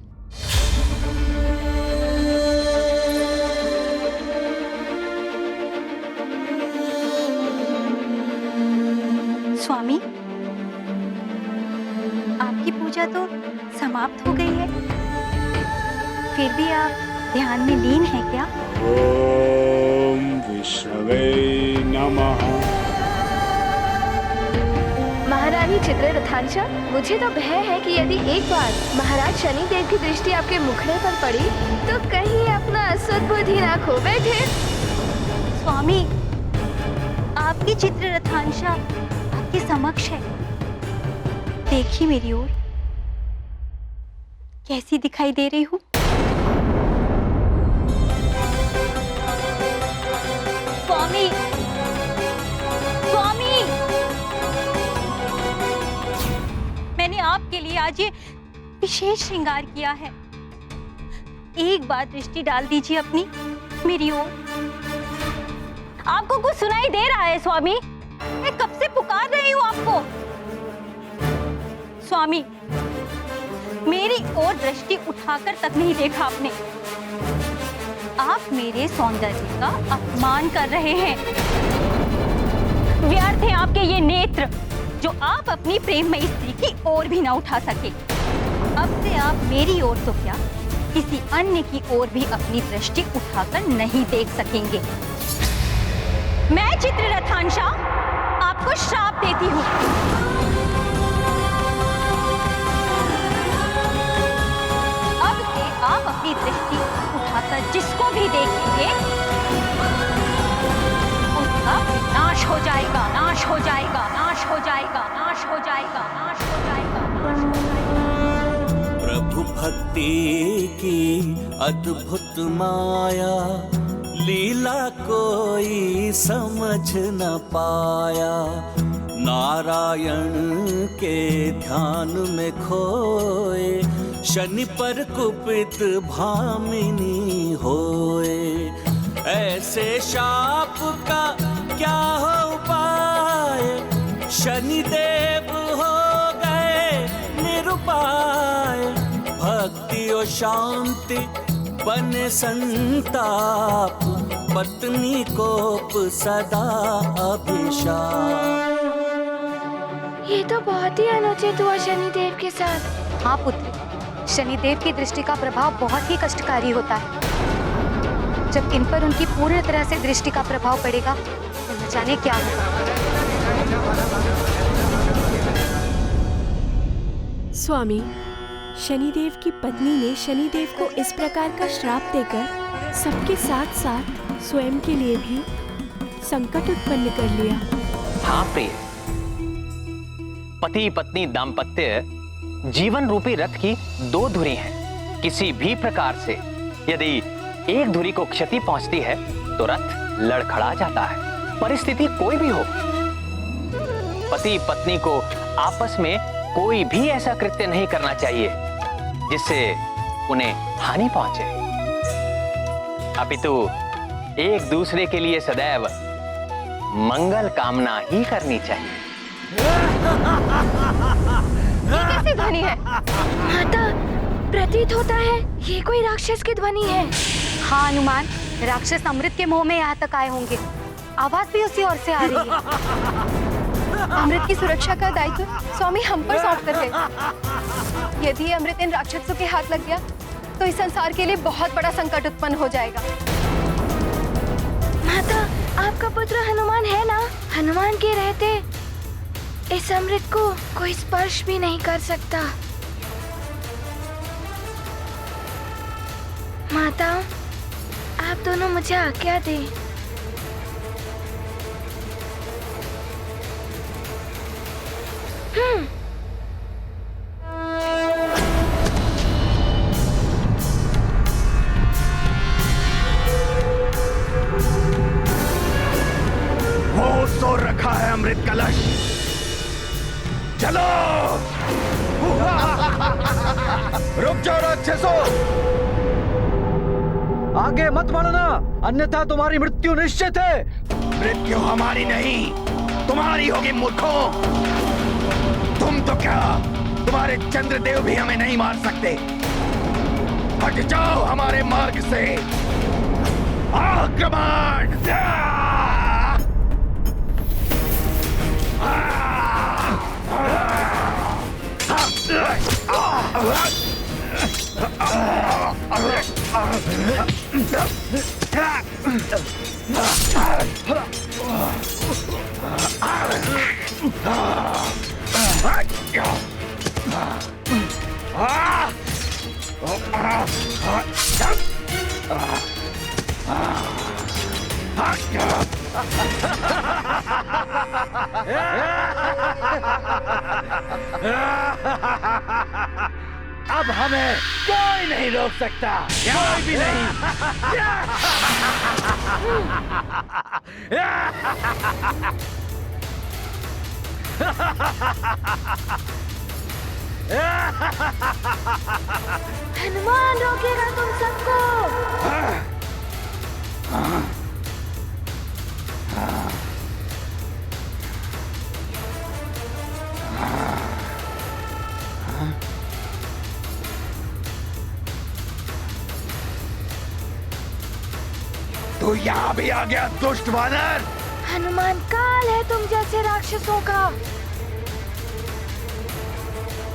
स्वामी, आपकी पूजा तो समाप्त हो गई है, फिर भी आप ध्यान में लीन है क्या? ओम विष्णवे नमः। महारानी चित्ररथांशा, मुझे तो भय है कि यदि एक बार महाराज शनिदेव की दृष्टि आपके मुखड़े पर पड़ी तो कहीं अपना असुर बुद्धि ना खो बैठे। स्वामी, आपकी चित्ररथांशा आपके समक्ष है। देखिए मेरी ओर, कैसी दिखाई दे रही हूँ? स्वामी, स्वामी, मैंने आपके लिए आज ये विशेष श्रृंगार किया है। एक बार दृष्टि डाल दीजिए अपनी मेरी ओर। आपको कुछ सुनाई दे रहा है स्वामी? मैं कब से पुकार रही हूँ आपको। स्वामी, मेरी ओर दृष्टि उठाकर तक नहीं देखा आपने। आप मेरे सौंदर्य का अपमान कर रहे हैं। व्यर्थ है आपके ये नेत्र जो आप अपनी प्रेममयी स्त्री की ओर भी ना उठा सके। अब से आप मेरी ओर तो क्या, किसी अन्य की ओर भी अपनी दृष्टि उठाकर नहीं देख सकेंगे। मैं चित्ररथांशा आपको श्राप देती हूँ। अब से आप अपनी दृष्टि उठाकर जिसको भी देखेंगे उसका नाश हो जाएगा, नाश हो जाएगा, नाश हो जाएगा, नाश हो जाएगा, नाश हो जाएगा, नाश हो जाएगा। प्रभु भक्ति की अद्भुत माया, लीला कोई समझ न पाया। नारायण के ध्यान में खोए, शनि पर कुपित भामिनी होए। ऐसे शाप का क्या हो पाए, शनि देव हो गए निरुपाय। भक्ति और शांति बने संताप, पत्नी कोप सदा अभिशाप। ये तो बहुत ही अनुचित हुआ शनिदेव के साथ। हाँ पुत्र, शनिदेव की दृष्टि का प्रभाव बहुत ही कष्टकारी होता है। जब इन पर उनकी पूर्ण तरह से दृष्टि का प्रभाव पड़ेगा तो न जाने क्या होगा। स्वामी, शनिदेव की पत्नी ने शनिदेव को इस प्रकार का श्राप देकर सबके साथ साथ स्वयं के लिए भी संकट उत्पन्न कर लिया। हाँ प्रिय, पति पत्नी दाम्पत्य जीवन रूपी रथ की दो धुरी हैं। किसी भी प्रकार से यदि एक धुरी को क्षति पहुंचती है तो रथ लड़खड़ा जाता है। परिस्थिति कोई भी हो, पति पत्नी को आपस में कोई भी ऐसा कृत्य नहीं करना चाहिए जिससे उन्हें हानि पहुंचे, अपितु एक दूसरे के लिए सदैव मंगल कामना ही करनी चाहिए। ये कैसी ध्वनि है? माता, प्रतीत होता है ये कोई राक्षस की ध्वनि है। हाँ हनुमान, राक्षस अमृत के मोह में यहाँ तक आए होंगे। आवाज भी उसी ओर से आ रही है। अमृत की सुरक्षा का दायित्व स्वामी हम पर सौंप कर गए। यदि अमृत इन राक्षसों के हाथ लग गया तो इस संसार के लिए बहुत बड़ा संकट उत्पन्न हो जाएगा। माता, आपका पुत्र हनुमान है ना? हनुमान के रहते इस अमृत को कोई स्पर्श भी नहीं कर सकता। माता, आप दोनों मुझे आज्ञा दें। वो सो रखा है अमृत कलश, चलो। रुक जाओ राक्षसों, आगे मत बढ़ना, अन्यथा तुम्हारी मृत्यु निश्चित है। मृत्यु हमारी नहीं, तुम्हारी होगी मूर्खों। तुम तो क्या, तुम्हारे चंद्रदेव भी हमें नहीं मार सकते। हट जाओ हमारे मार्ग से। आक्रमण! अब हमें कोई नहीं रोक सकता, कोई भी नहीं। हनुमान रोकेगा तुम सबको। तू यहाँ भी आ गया दुष्ट वानर। हनुमान काल है तुम जैसे राक्षसों का।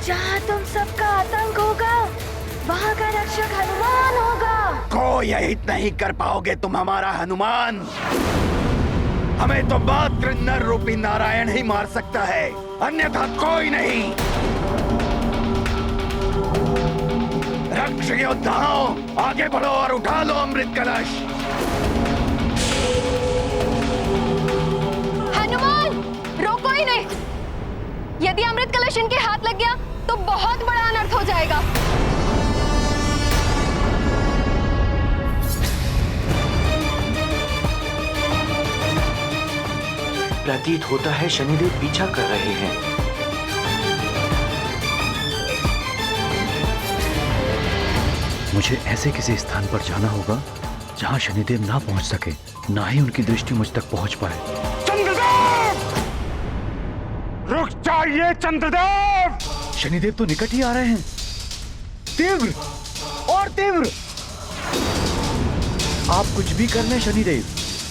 जहाँ तुम सबका आतंक होगा वहाँ का रक्षक हनुमान होगा। कोई हित नहीं कर पाओगे तुम हमारा हनुमान। हमें तो मात्र नर रूपी नारायण ही मार सकता है, अन्यथा कोई नहीं। रक्ष योद्धाओं, आगे बढ़ो और उठा लो अमृत कलश। हनुमान, रोको ही नहीं। यदि अमृत कलश इनके हाथ लग गया तो बहुत बड़ा अनर्थ हो जाएगा। प्रतीत होता है शनिदेव पीछा कर रहे हैं। मुझे ऐसे किसी स्थान पर जाना होगा जहां शनिदेव ना पहुंच सके, ना ही उनकी दृष्टि मुझ तक पहुंच पाए। चंद्रदेव! रुक जाइए चंद्रदेव! शनिदेव तो निकट ही आ रहे हैं। तीव्र और तीव्र। आप कुछ भी कर लें शनिदेव,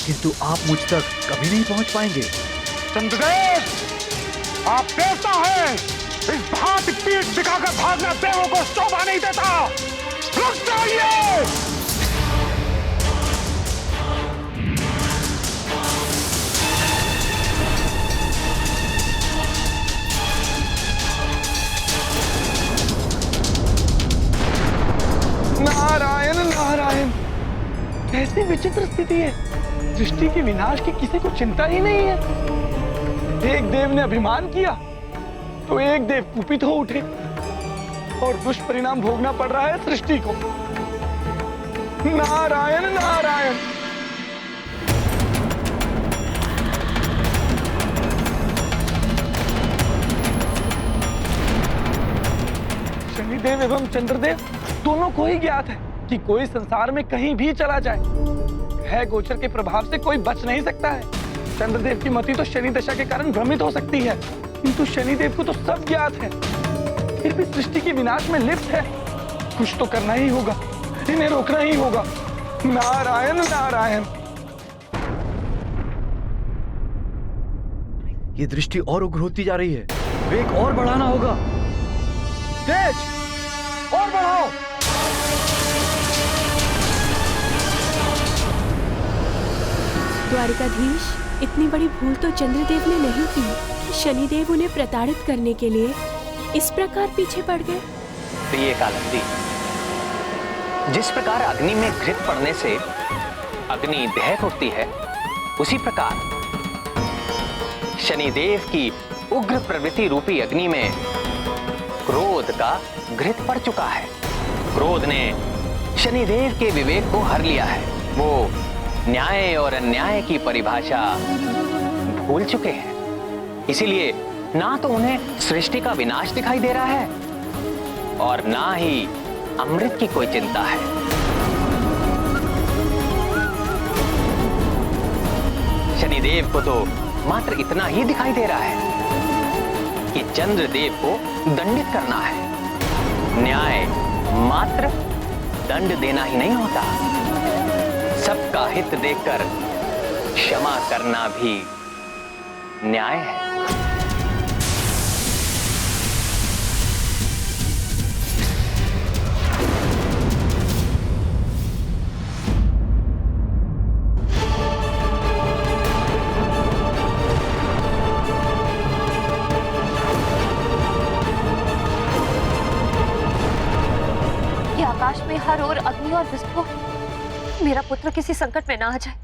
किंतु आप मुझ तक कभी नहीं पहुंच पाएंगे। चंद्रदेव! आप देवता हैं। इस भांति पीठ दिखाकर भागना देवों को शोभा नहीं देता। रुक जाइए! नारायण नारायण, कैसी विचित्र स्थिति है। सृष्टि के विनाश की किसी को चिंता ही नहीं है। एक देव ने अभिमान किया तो एक देव कुपित हो उठे और दुष्परिणाम भोगना पड़ रहा है सृष्टि को। नारायण नारायण। शनिदेव एवं चंद्रदेव दोनों को ही ज्ञात है कि कोई संसार में कहीं भी चला जाए, है गोचर के प्रभाव से कोई बच नहीं सकता है। चंद्रदेव की मति तो शनि दशा के कारण भ्रमित हो सकती है, किंतु शनिदेव को तो सब ज्ञात है, फिर भी सृष्टि के विनाश में लिप्त है। कुछ तो करना ही होगा, इन्हें रोकना ही होगा। नारायण नारायण। ये दृष्टि और उग्र होती जा रही है, वेग और बढ़ाना होगा। तेज और बढ़ाओ। द्वारिकाधीश, इतनी बड़ी भूल तो चंद्रदेव ने नहीं की कि शनिदेव उन्हें प्रताड़ित करने के लिए इस प्रकार पीछे पड़ गए। प्रिय कालिंदी, जिस प्रकार अग्नि में घृत पड़ने से अग्नि दहक उठती है, उसी प्रकार शनिदेव की उग्र प्रवृत्ति रूपी अग्नि में क्रोध का घृत पड़ चुका है। क्रोध ने शनिदेव के विवेक को हर लिया है। वो न्याय और अन्याय की परिभाषा भूल चुके हैं। इसीलिए ना तो उन्हें सृष्टि का विनाश दिखाई दे रहा है और ना ही अमृत की कोई चिंता है। शनिदेव को तो मात्र इतना ही दिखाई दे रहा है कि चंद्रदेव को दंडित करना है। न्याय मात्र दंड देना ही नहीं होता, सबका हित देखकर क्षमा करना भी न्याय है। ये आकाश में हर ओर अग्नि और विस्फोट, मेरा पुत्र किसी संकट में ना आ जाए।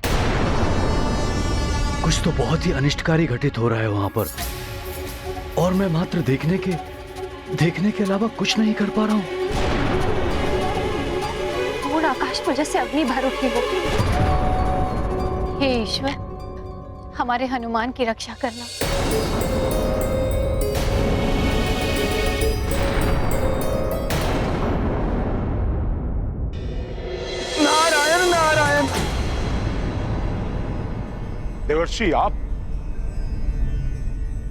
कुछ तो बहुत ही अनिष्टकारी घटित हो रहा है वहां पर, और मैं मात्र देखने के अलावा कुछ नहीं कर पा रहा हूं। पूर्ण आकाश में जैसे अग्नि भर उठी हो। हे ईश्वर, हमारे हनुमान की रक्षा करना। नारायण नारायण। देवर्षि, आप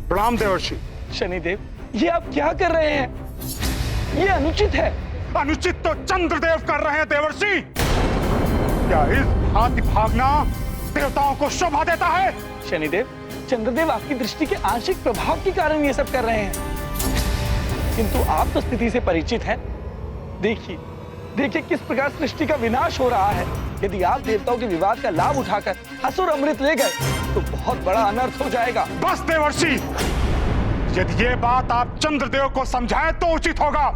प्रणाम। देवर्षि। शनिदेव, ये आप क्या कर रहे हैं? ये अनुचित है। अनुचित तो चंद्रदेव कर रहे हैं देवर्षि। क्या इस भांति भागना देवताओं को शोभा देता है? शनिदेव, चंद्रदेव आपकी दृष्टि के आंशिक प्रभाव के कारण ये सब कर रहे हैं, किंतु आप तो स्थिति से परिचित हैं। देखिए देखिए किस प्रकार सृष्टि का विनाश हो रहा है। यदि आप देवताओं के विवाद का लाभ उठाकर असुर अमृत ले गए तो बहुत बड़ा अनर्थ हो जाएगा। बस देवर्षि, यदि ये बात आप चंद्रदेव को समझाएं तो उचित होगा।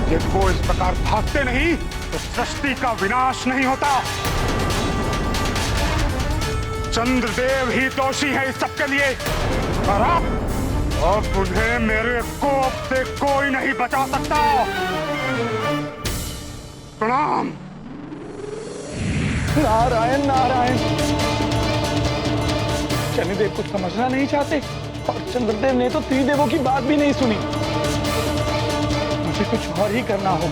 यदि वो इस प्रकार भागते नहीं तो सृष्टि का विनाश नहीं होता। चंद्रदेव ही दोषी है इस सबके लिए, और अब उन्हें मेरे कोप से कोई नहीं बचा सकता। प्रणाम। नारायण नारायण। शनिदेव कुछ समझना नहीं चाहते और चंद्रदेव ने तो त्रिदेवों की बात भी नहीं सुनी। मुझे कुछ और ही करना हो।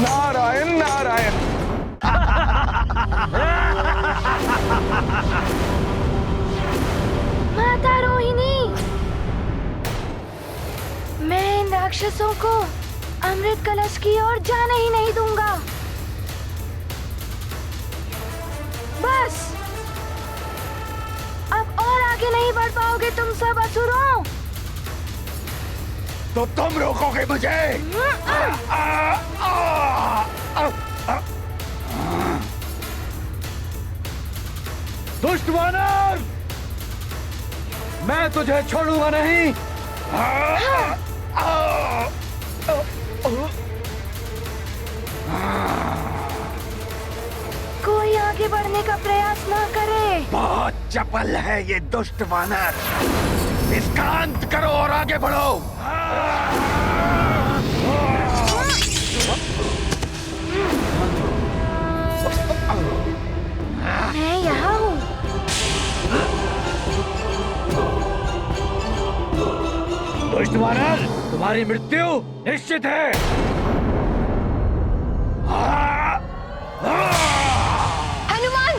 नारायण नारायण। माता रोहिणी, मैं इन राक्षसों को अमृत कलश की ओर जाने ही नहीं दूंगा। बस अब और आगे नहीं बढ़ पाओगे तुम सब असुरों। तो तुम रोकोगे मुझे? दुष्ट वानर, मैं तुझे छोड़ूंगा नहीं। कोई आगे बढ़ने का प्रयास ना करे। बहुत चपल है ये दुष्ट वानर। इसका अंत करो और आगे बढ़ो। मैं यहाँ हूँ। दुष्ट वानर, तुम्हारी मृत्यु निश्चित है। हनुमान!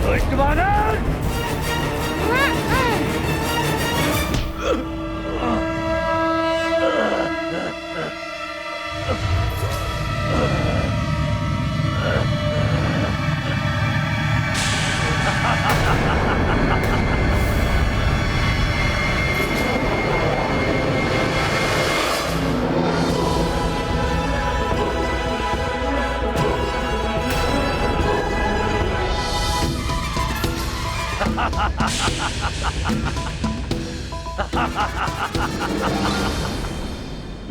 दुष्ट वानर!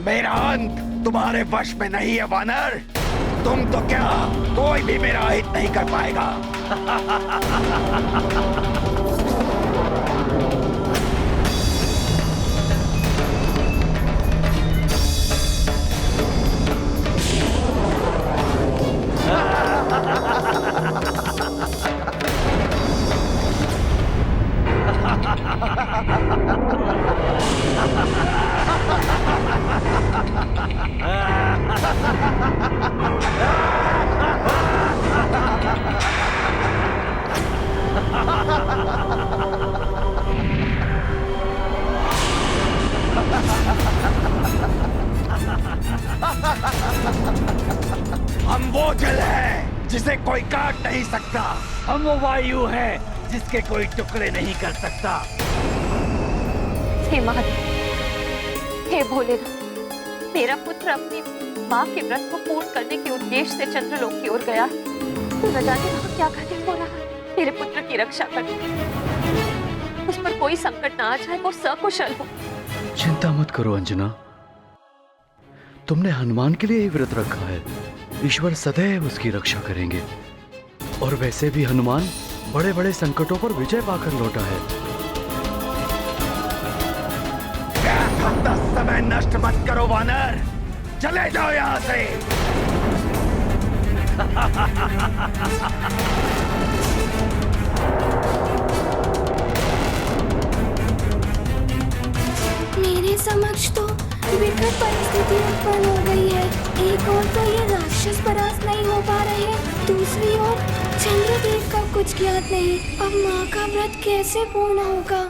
मेरा अंत तुम्हारे वश में नहीं है वानर। तुम तो क्या, कोई भी मेरा हित नहीं कर पाएगा। हम वो जल है जिसे कोई काट नहीं सकता। हम वो वायु है जिसके कोई टुकड़े नहीं कर सकता। हे महादेव, हे भोलेनाथ, मेरा पुत्र अपनी माँ के व्रत को पूर्ण करने के उद्देश्य से चंद्रलोक की ओर गया है। तो न जाने वहाँ क्या घटित हो रहा है। मेरे पुत्र की रक्षा कर, उस पर कोई संकट ना आ जाए, वो सकुशल हो। चिंता मत करो अंजना, तुमने हनुमान के लिए ही व्रत रखा है। ईश्वर सदैव उसकी रक्षा करेंगे। और वैसे भी हनुमान बड़े बड़े संकटों पर विजय पाकर लौटा है। समय नष्ट मत करो वानर, चले जाओ यहाँ से। परिस्थिति उत्पन्न हो गई है। एक ओर तो ये राक्षस परास्त नहीं हो पा रहे, दूसरी ओर चंद्रदेव का कुछ ज्ञात नहीं। अब माँ का व्रत कैसे पूर्ण होगा?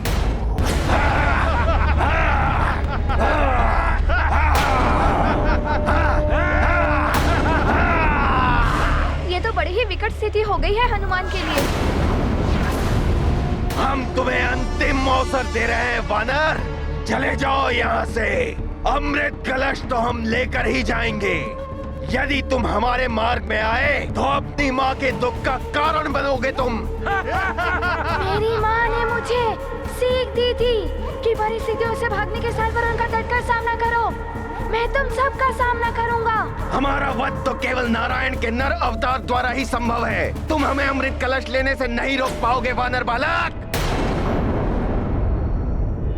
ये तो बड़ी ही विकट स्थिति हो गई है हनुमान के लिए। हम तुम्हें अंतिम अवसर दे रहे हैं वानर, चले जाओ यहाँ से। अमृत कलश तो हम लेकर ही जाएंगे। यदि तुम हमारे मार्ग में आए तो अपनी माँ के दुख का कारण बनोगे तुम। मेरी माँ ने मुझे सीख दी थी कि परिस्थितियों से भागने के साथ पर उनका डटकर सामना करो। मैं तुम सबका सामना करूंगा। हमारा वध तो केवल नारायण के नर अवतार द्वारा ही संभव है। तुम हमें अमृत कलश लेने से नहीं रोक पाओगे वानर बालक।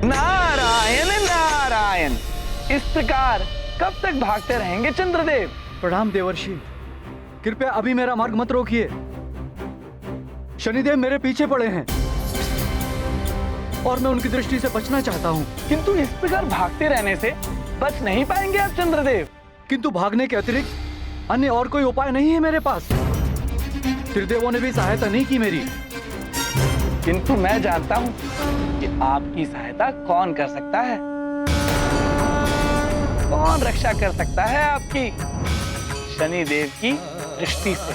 नारायण नारायण, इस प्रकार कब तक भागते रहेंगे चंद्रदेव? प्रणाम देवर्षि, कृपया अभी मेरा मार्ग मत रोकिए। शनिदेव मेरे पीछे पड़े हैं और मैं उनकी दृष्टि से बचना चाहता हूँ। किंतु इस प्रकार भागते रहने से बच नहीं पाएंगे आप चंद्रदेव। किंतु भागने के अतिरिक्त अन्य और कोई उपाय नहीं है मेरे पास। त्रिदेवों ने भी सहायता नहीं की मेरी। किंतु मैं जानता हूँ कि आपकी सहायता कौन कर सकता है, कौन रक्षा कर सकता है आपकी शनिदेव की दृष्टि से।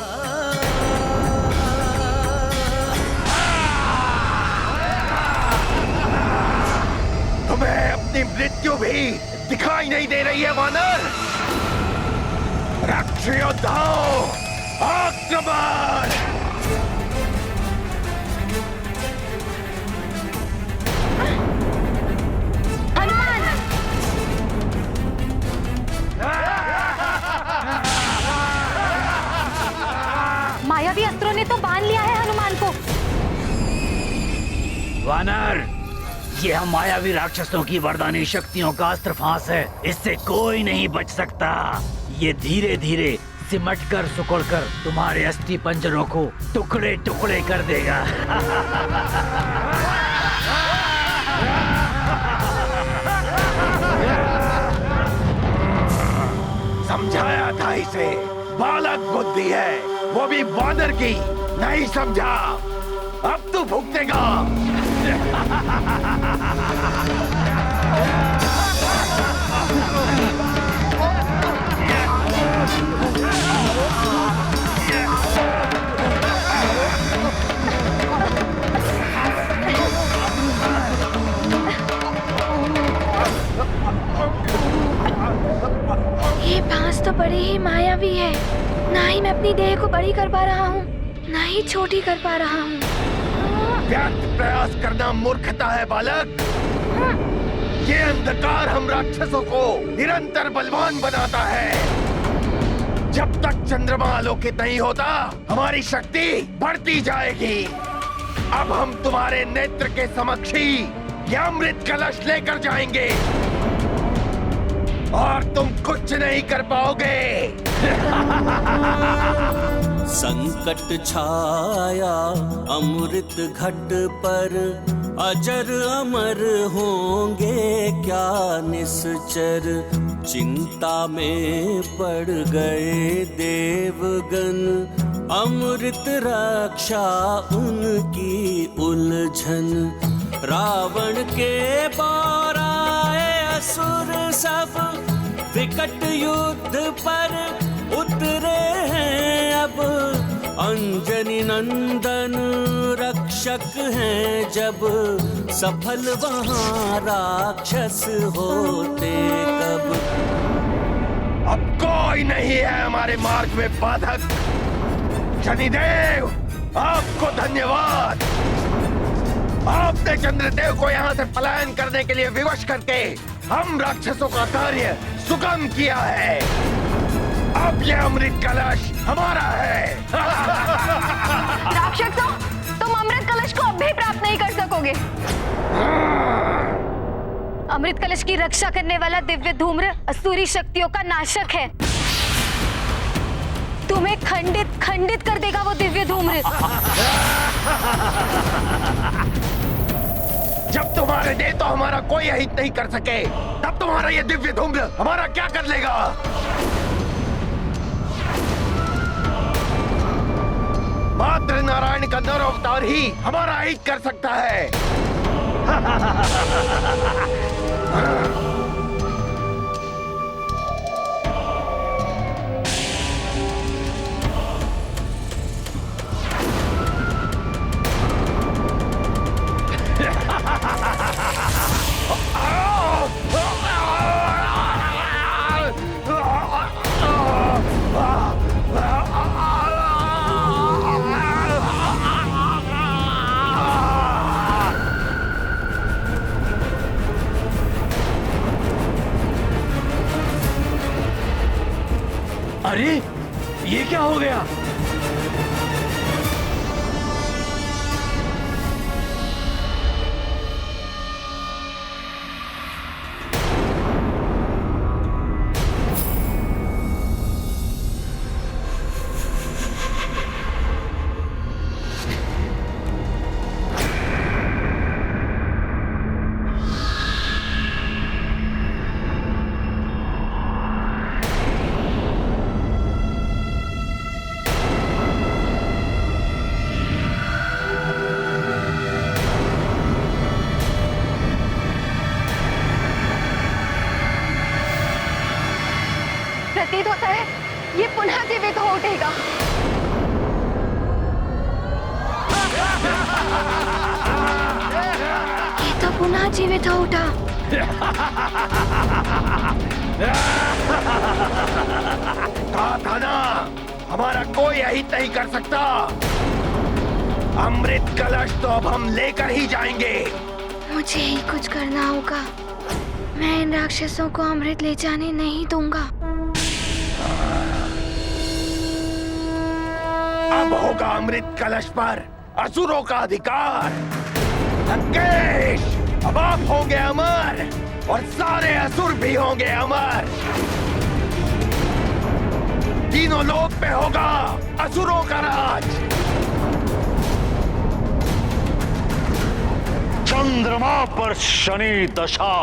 तुम्हें अपनी मृत्यु भी दिखाई नहीं दे रही है वानर। राक्षयोद्धाओ, आक्रमण! मायावी अस्त्रों ने तो बांध लिया है हनुमान को। वानर, ये हम मायावी राक्षसों की वरदानी शक्तियों का अस्त्र फांस है। इससे कोई नहीं बच सकता। ये धीरे धीरे सिमट कर सुकड़ कर तुम्हारे अस्थि पंजरों को टुकड़े टुकड़े कर देगा। समझाया था इसे, बालक बुद्धि है, वो भी वानर की। नहीं समझा, अब तू भुगतेगा। ये बांस तो बड़ी ही मायावी है। ना ही मैं अपनी देह को बड़ी कर पा रहा हूँ, ना ही छोटी कर पा रहा हूँ। व्यर्थ प्रयास करना मूर्खता है बालक। ये अंधकार हम राक्षसों को निरंतर बलवान बनाता है। जब तक चंद्रमा आलोकित नहीं होता, हमारी शक्ति बढ़ती जाएगी। अब हम तुम्हारे नेत्र के समक्ष ही ये अमृत कलश लेकर जाएंगे और तुम कुछ नहीं कर पाओगे। संकट छाया अमृत घट पर, अजर अमर होंगे क्या निश्चर। चिंता में पड़ गए देवगण, अमृत रक्षा उनकी उलझन। रावण के बाराए असुर सब, विकट युद्ध पर उतरे हैं अब। अंजनी नंदन रक्षक हैं जब, सफल वहां राक्षस होते कब। अब कोई नहीं है हमारे मार्ग में बाधक। शनिदेव, आपको धन्यवाद। आपने चंद्रदेव को यहाँ से पलायन करने के लिए विवश करके हम राक्षसों का कार्य सुगम किया है। अब ये अमृत कलश हमारा है। राक्षसों, तुम अमृत कलश को अब भी प्राप्त नहीं कर सकोगे। अमृत कलश की रक्षा करने वाला दिव्य धूम्र असुरी शक्तियों का नाशक है। तुम्हें खंडित खंडित कर देगा वो दिव्य धूम्र। जब तुम्हारे तुम्हारे दे तो हमारा कोई अहित नहीं कर सके, तब तुम्हारा ये दिव्य धूम्र हमारा क्या कर लेगा? मात्र नारायण का नर अवतार ही हमारा अहित कर सकता है। अरे ये क्या हो गया? प्रतीत होता है ये पुनः जीवित हो उठेगा। ये तो पुनः जीवित हो उठा। कहा था ना, हमारा कोई अहित नहीं कर सकता। अमृत कलश तो अब हम लेकर ही जाएंगे। मुझे ही कुछ करना होगा। मैं इन राक्षसों को अमृत ले जाने नहीं दूंगा। अब होगा अमृत कलश पर असुरों का अधिकार। लंकेश, अब आप होंगे अमर और सारे असुर भी होंगे अमर। तीनों लोक पे होगा असुरों का राज। चंद्रमा पर शनि दशा,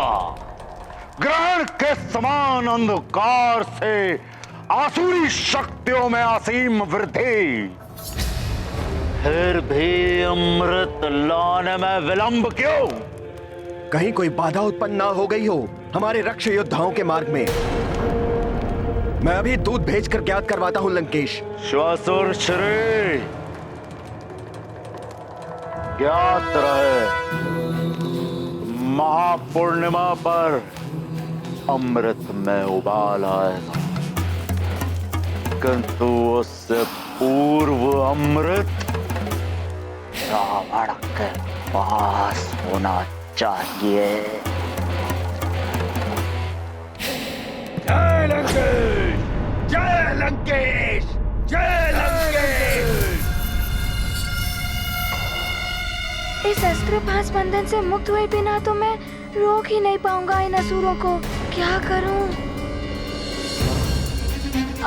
ग्रहण के समान अंधकार से आसुरी शक्तियों में असीम वृद्धि। फिर भी अमृत लाने में विलंब क्यों? कहीं कोई बाधा उत्पन्न ना हो गई हो हमारे रक्ष योद्धाओं के मार्ग में। मैं अभी दूध भेजकर ज्ञात करवाता हूं लंकेश। श्वासुर श्री ज्ञात रहे, महापूर्णिमा पर अमृत में उबाल आएगा, किंतु उससे पूर्व अमृत रावण के पास होना चाहिए। जय लंकेश, जय लंकेश, जय लंकेश। इस अस्त्रपाश बंधन से मुक्त हुए बिना तो मैं रोक ही नहीं पाऊंगा इन असुरों को। क्या करूं?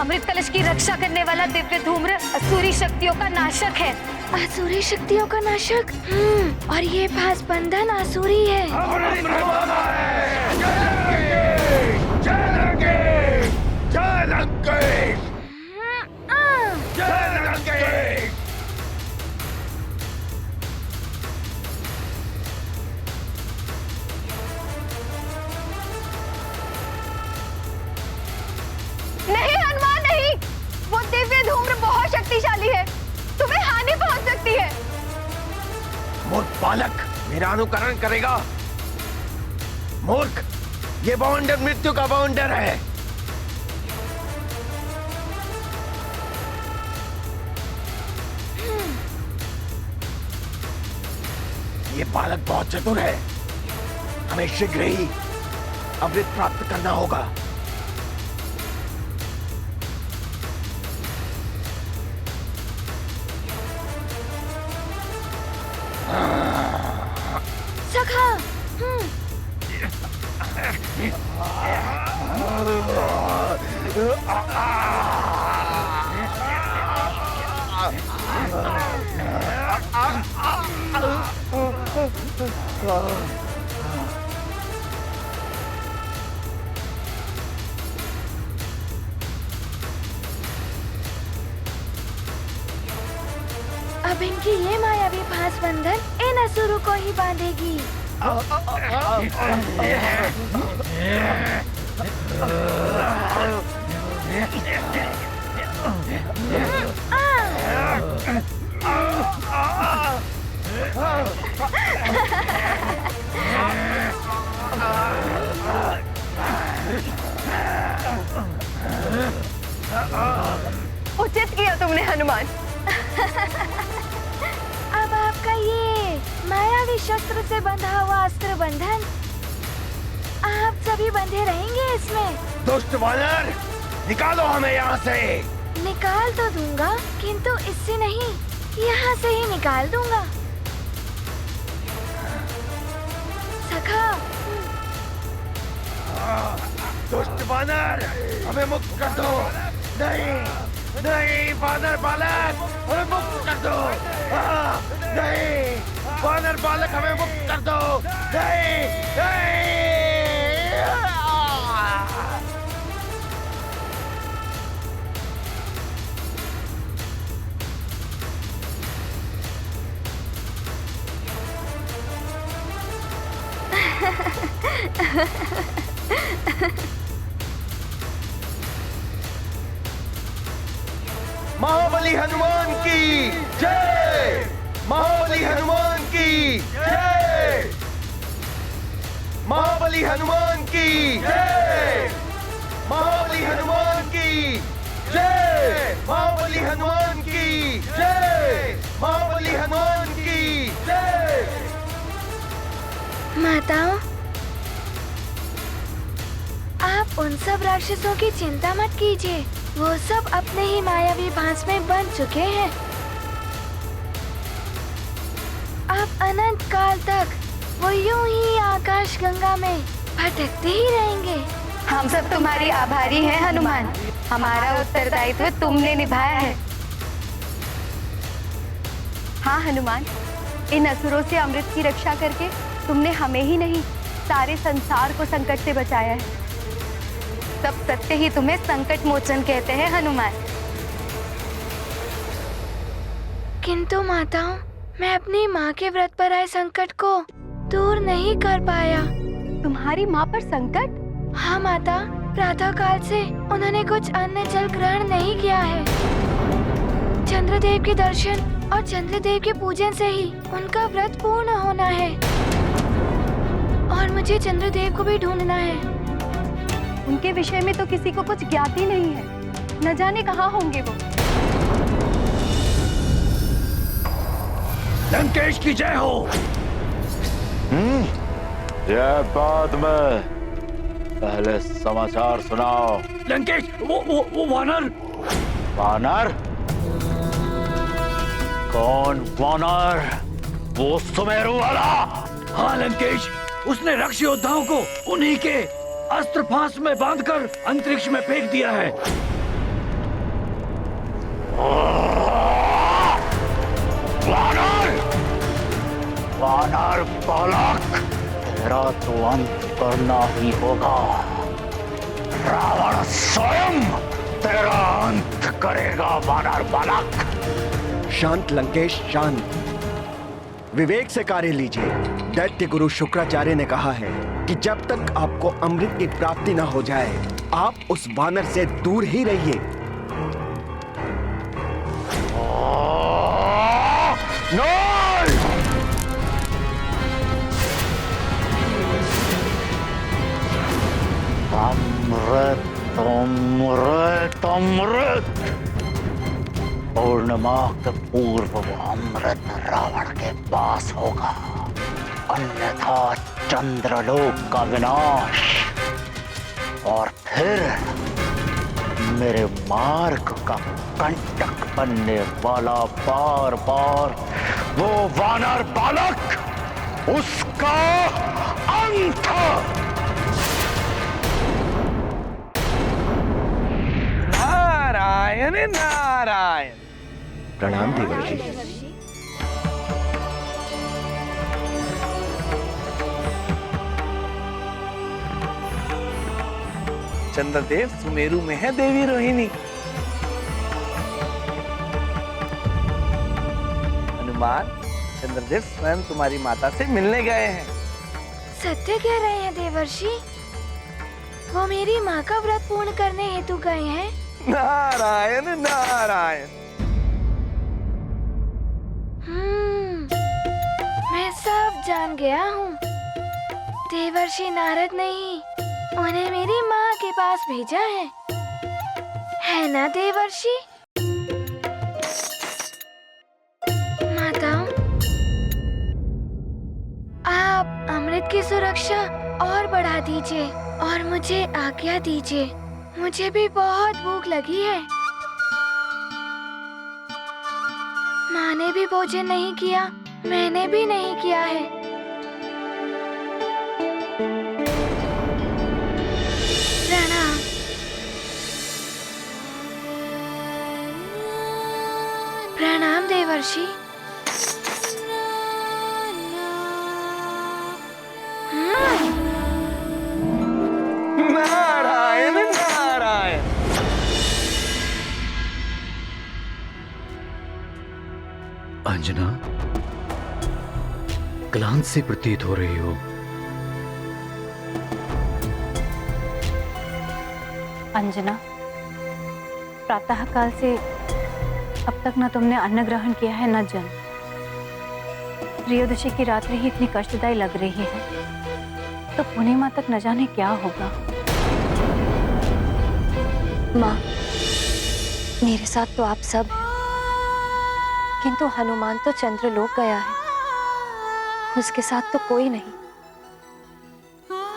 अमृत कलश की रक्षा करने वाला दिव्य धूम्र असुरी शक्तियों का नाशक है। असुरी शक्तियों का नाशक? और ये पास बंधन असुरी है। जय लंकेश, जय लंकेश, जय लंकेश, जय लंकेश। नहीं हनुमान नहीं, वो दिव्य धूम्र बहुत शक्तिशाली है, तुम्हें हानि पहुंच सकती है। मूर्ख बालक, मेरा अनुकरण करेगा? मूर्ख, ये बाउंडर मृत्यु का बाउंडर है। ये बालक बहुत चतुर है, हमें शीघ्र ही अमृत प्राप्त करना होगा। सखा, क्योंकि ये मायावी फांस बंधन इन असुरों को ही बांधेगी। उचित किया तुमने हनुमान। अब आपका ये मायावी शस्त्र से बंधा हुआ अस्त्र बंधन, आप सभी बंधे रहेंगे इसमें। दुष्ट वानर, निकालो हमें यहाँ से। निकाल तो दूंगा, किंतु इससे नहीं, यहाँ से ही निकाल दूंगा। सखा, दुष्ट वानर, हमें मुक्त कर दो। नहीं, नहीं वानर बालक, हमें मुक्त कर दो। नहीं, वानर बालक, हमें मुक्त कर दो। नहीं, नहीं। महाबली हनुमान की जय। महाबली हनुमान की जय। महाबली हनुमान की जय। महाबली हनुमान की जय। महाबली हनुमान की जय। महाबली हनुमान की जय। माताओं, आप उन सब राक्षसों की चिंता मत कीजिए, वो सब अपने ही मायावी भांस में बंध चुके हैं। अब अनंत काल तक वो यूं ही आकाश गंगा में भटकते ही रहेंगे। हम सब तुम्हारी आभारी हैं हनुमान, हमारा उत्तरदायित्व तुमने निभाया है। हाँ हनुमान, इन असुरों से अमृत की रक्षा करके तुमने हमें ही नहीं, सारे संसार को संकट से बचाया है। सब सत्य ही तुम्हें संकट मोचन कहते हैं हनुमान। किंतु माताओं, मैं अपनी माँ के व्रत पर आए संकट को दूर नहीं कर पाया। तुम्हारी माँ पर संकट? हाँ माता, प्रातः काल से उन्होंने कुछ अन्न जल ग्रहण नहीं किया है। चंद्रदेव के दर्शन और चंद्रदेव के पूजन से ही उनका व्रत पूर्ण होना है, और मुझे चंद्रदेव को भी ढूंढना है। उनके विषय में तो किसी को कुछ ज्ञात ही नहीं है, न जाने कहाँ होंगे वो। लंकेश की जय हो। जय बाद में, पहले समाचार सुनाओ। लंकेश, वो वानर। वानर? कौन वानर? वो सुमेरु वाला? हाँ लंकेश, उसने रक्ष योद्धाओं को उन्हीं के अस्त्र फांस में बांधकर अंतरिक्ष में फेंक दिया है। वानर! वानर बालक, तेरा तो अंत करना ही होगा। रावण स्वयं तेरा अंत करेगा वानर बालक। शांत लंकेश, शांत। विवेक से कार्य लीजिए। दैत्य गुरु शुक्राचार्य ने कहा है कि जब तक आपको अमृत की प्राप्ति न हो जाए, आप उस वानर से दूर ही रहिए। अमृत, अमृत, अमृत। पूर्णिमा के पूर्व वो अमृत रावण के पास होगा, अन्यथा चंद्रलोक का विनाश। और फिर मेरे मार्ग का कंटक बनने वाला बार बार वो वानर बालक, उसका अंत। नारायण नारायण। प्रणाम देवर्षि। चंद्रदेव सुमेरु में है देवी रोहिणी। हनुमान, चंद्रदेव स्वयं तुम्हारी माता से मिलने गए हैं। सत्य कह रहे हैं देवर्षि? वो मेरी माँ का व्रत पूर्ण करने हेतु गए हैं। नारायण नारायण। मैं सब जान गया हूँ। देवर्षि नारद ने ही उन्हें मेरी माँ के पास भेजा है ना देवर्षि? माताओं, आप अमृत की सुरक्षा और बढ़ा दीजिए और मुझे आज्ञा दीजिए। मुझे भी बहुत भूख लगी है। माँ ने भी भोजन नहीं किया, मैंने भी नहीं किया है। प्रणाम। प्रणाम देवर्षि। नारायण नारायण। अंजना, क्लांत सी प्रतीत हो रही हो। अंजना, प्रातःकाल से अब तक न तुमने अन्न ग्रहण किया है न जल। त्रयोदशी की रात्रि ही इतनी कष्टदायी लग रही है, तो पूर्णिमा तक न जाने क्या होगा। माँ, मेरे साथ तो आप सब, किंतु हनुमान तो चंद्रलोक गया है। उसके साथ तो कोई नहीं।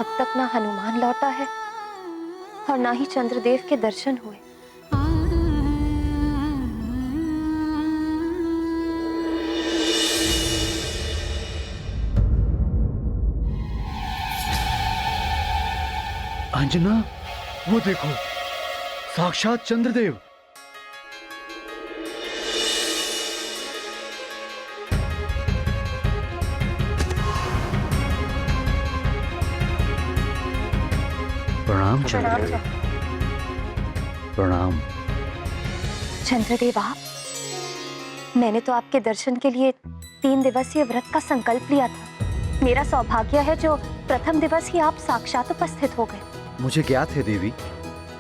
अब तक ना हनुमान लौटा है और ना ही चंद्रदेव के दर्शन हुए। अंजना, वो देखो, साक्षात चंद्रदेव। प्रणाम चंद्रदेव। प्रणाम। चंद्रदेव आप, मैंने तो आपके दर्शन के लिए 3 दिवसीय व्रत का संकल्प लिया था। मेरा सौभाग्य है जो प्रथम दिवस ही आप साक्षात उपस्थित हो गए। मुझे ज्ञात है देवी,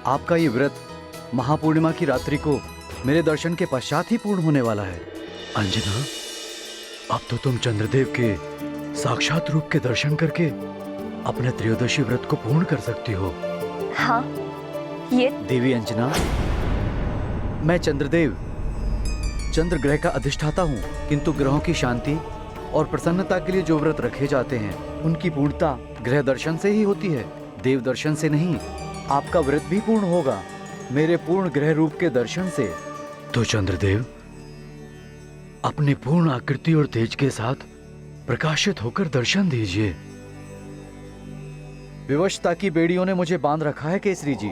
आपका ये व्रत महापूर्णिमा की रात्रि को मेरे दर्शन के पश्चात ही पूर्ण होने वाला है। अंजना, अब तो तुम चंद्रदेव के साक्षात रूप के दर्शन करके अपने त्रयोदशी व्रत को पूर्ण कर सकती हो। हाँ, ये देवी अंजना, मैं चंद्रदेव चंद्र ग्रह का अधिष्ठाता हूँ, किंतु ग्रहों की शांति और प्रसन्नता के लिए जो व्रत रखे जाते हैं उनकी पूर्णता ग्रह दर्शन से ही होती है, देव दर्शन से नहीं। आपका व्रत भी पूर्ण होगा मेरे पूर्ण ग्रह रूप के दर्शन से। तो चंद्रदेव अपनी पूर्ण आकृति और तेज के साथ प्रकाशित होकर दर्शन दीजिए। विवशता की बेड़ियों ने मुझे बांध रखा है केसरी जी।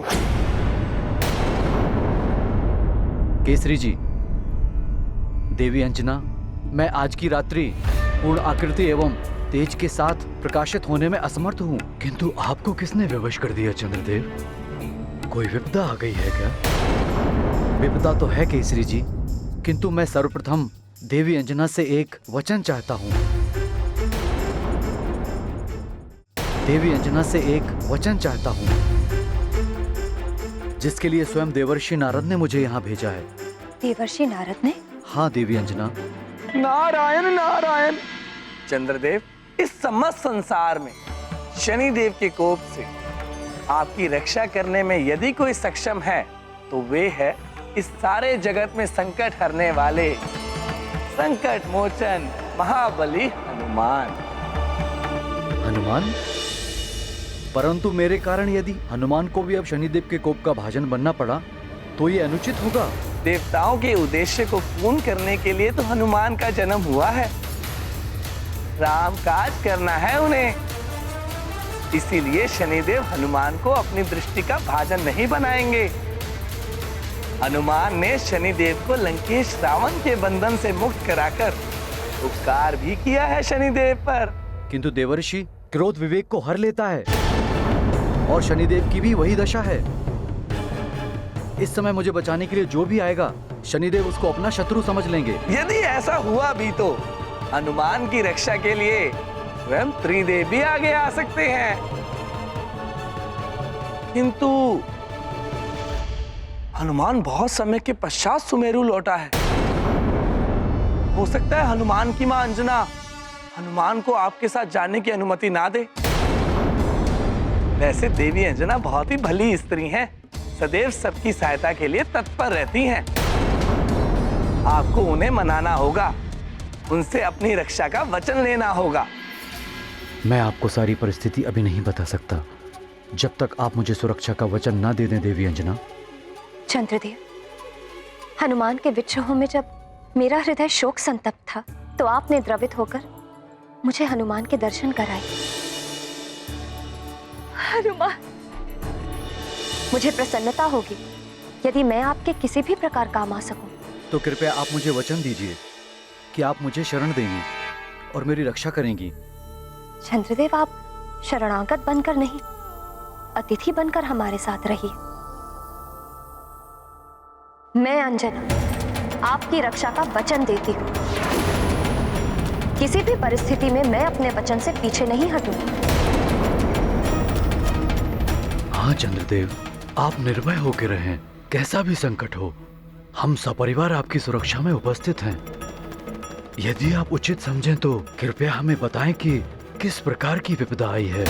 केसरी जी, देवी अंजना, मैं आज की रात्रि पूर्ण आकृति एवं तेज के साथ प्रकाशित होने में असमर्थ हूँ, किंतु आपको किसने विवश कर दिया चंद्रदेव? कोई विपदा आ गई है क्या? विपदा तो है केसरी जी, किंतु मैं सर्वप्रथम देवी अंजना से एक वचन चाहता हूँ। देवी अंजना से एक वचन चाहता हूँ, जिसके लिए स्वयं देवर्षि नारद ने मुझे यहाँ भेजा है। देवर्षि नारद ने? हाँ देवी अंजना। नारायण नारायण। चंद्रदेव, इस समस्त संसार में शनिदेव के कोप से आपकी रक्षा करने में यदि कोई सक्षम है तो वे है इस सारे जगत में संकट हरने वाले संकट मोचन महाबली हनुमान। हनुमान? परंतु मेरे कारण यदि हनुमान को भी अब शनिदेव के कोप का भाजन बनना पड़ा तो ये अनुचित होगा। देवताओं के उद्देश्य को पूर्ण करने के लिए तो हनुमान का जन्म हुआ है। राम काज करना है उन्हें, इसीलिए शनिदेव हनुमान को अपनी दृष्टि का भाजन नहीं बनाएंगे। हनुमान ने शनिदेव को लंकेश रावण के बंधन से मुक्त कराकर उपकार भी किया है शनिदेव पर। किंतु देवर्षि, क्रोध विवेक को हर लेता है और शनिदेव की भी वही दशा है। इस समय मुझे बचाने के लिए जो भी आएगा शनिदेव उसको अपना शत्रु समझ लेंगे। यदि ऐसा हुआ भी तो हनुमान की रक्षा के लिए स्वयं त्रिदेव भी आगे आ सकते हैं। किंतु हनुमान बहुत समय के पश्चात सुमेरु लौटा है। हो सकता है हनुमान की मां अंजना हनुमान को आपके साथ जाने की अनुमति ना दे। वैसे देवी अंजना बहुत ही भली स्त्री हैं, सदैव सबकी सहायता के लिए तत्पर रहती हैं। आपको उन्हें मनाना होगा, उनसे अपनी रक्षा का वचन लेना होगा। मैं आपको सारी परिस्थिति अभी नहीं बता सकता जब तक आप मुझे सुरक्षा का वचन ना दे दें देवी अंजना। चंद्रदेव, हनुमान के विद्रोह में जब मेरा हृदय शोक संतप्त था तो आपने द्रवित होकर मुझे हनुमान के दर्शन कराए। हनुमान, मुझे प्रसन्नता होगी यदि मैं आपके किसी भी प्रकार काम आ सकूं। तो कृपया आप मुझे वचन दीजिए कि आप मुझे शरण देंगी और मेरी रक्षा करेंगी। चंद्रदेव, आप शरणागत बनकर नहीं, अतिथि बनकर हमारे साथ रहिए। मैं अंजना आपकी रक्षा का वचन देती हूँ। किसी भी परिस्थिति में मैं अपने वचन से पीछे नहीं हटूंगी। हाँ चंद्रदेव, आप निर्भय होकर रहें। कैसा भी संकट हो, हम सपरिवार आपकी सुरक्षा में उपस्थित हैं। यदि आप उचित समझें तो कृपया हमें बताएं कि किस प्रकार की विपदा आई है।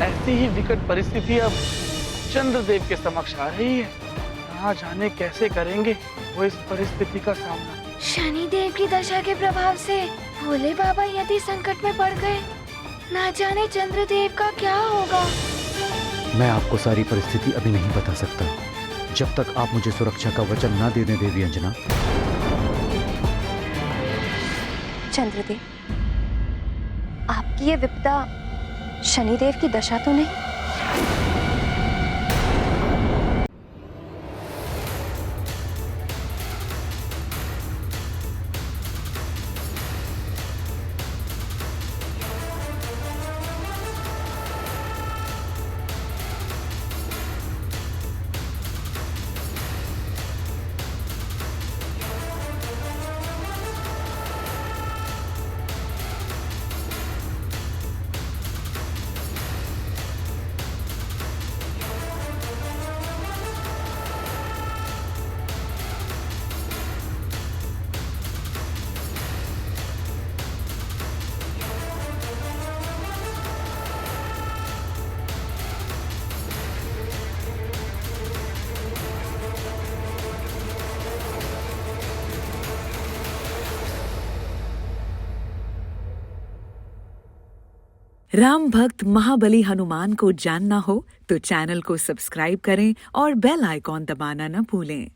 ऐसी ही विकट परिस्थिति अब चंद्रदेव के समक्ष आ रही है। ना जाने कैसे करेंगे वो इस परिस्थिति का सामना। शनिदेव की दशा के प्रभाव से भोले बाबा यदि संकट में पड़ गए, ना जाने चंद्रदेव का क्या होगा। मैं आपको सारी परिस्थिति अभी नहीं बता सकता जब तक आप मुझे सुरक्षा का वचन ना दे दें देवी अंजना। चंद्रदेव, आपकी ये विपदा शनिदेव की दशा तो नहीं? राम भक्त महाबली हनुमान को जानना हो तो चैनल को सब्सक्राइब करें और बेल आइकॉन दबाना न भूलें।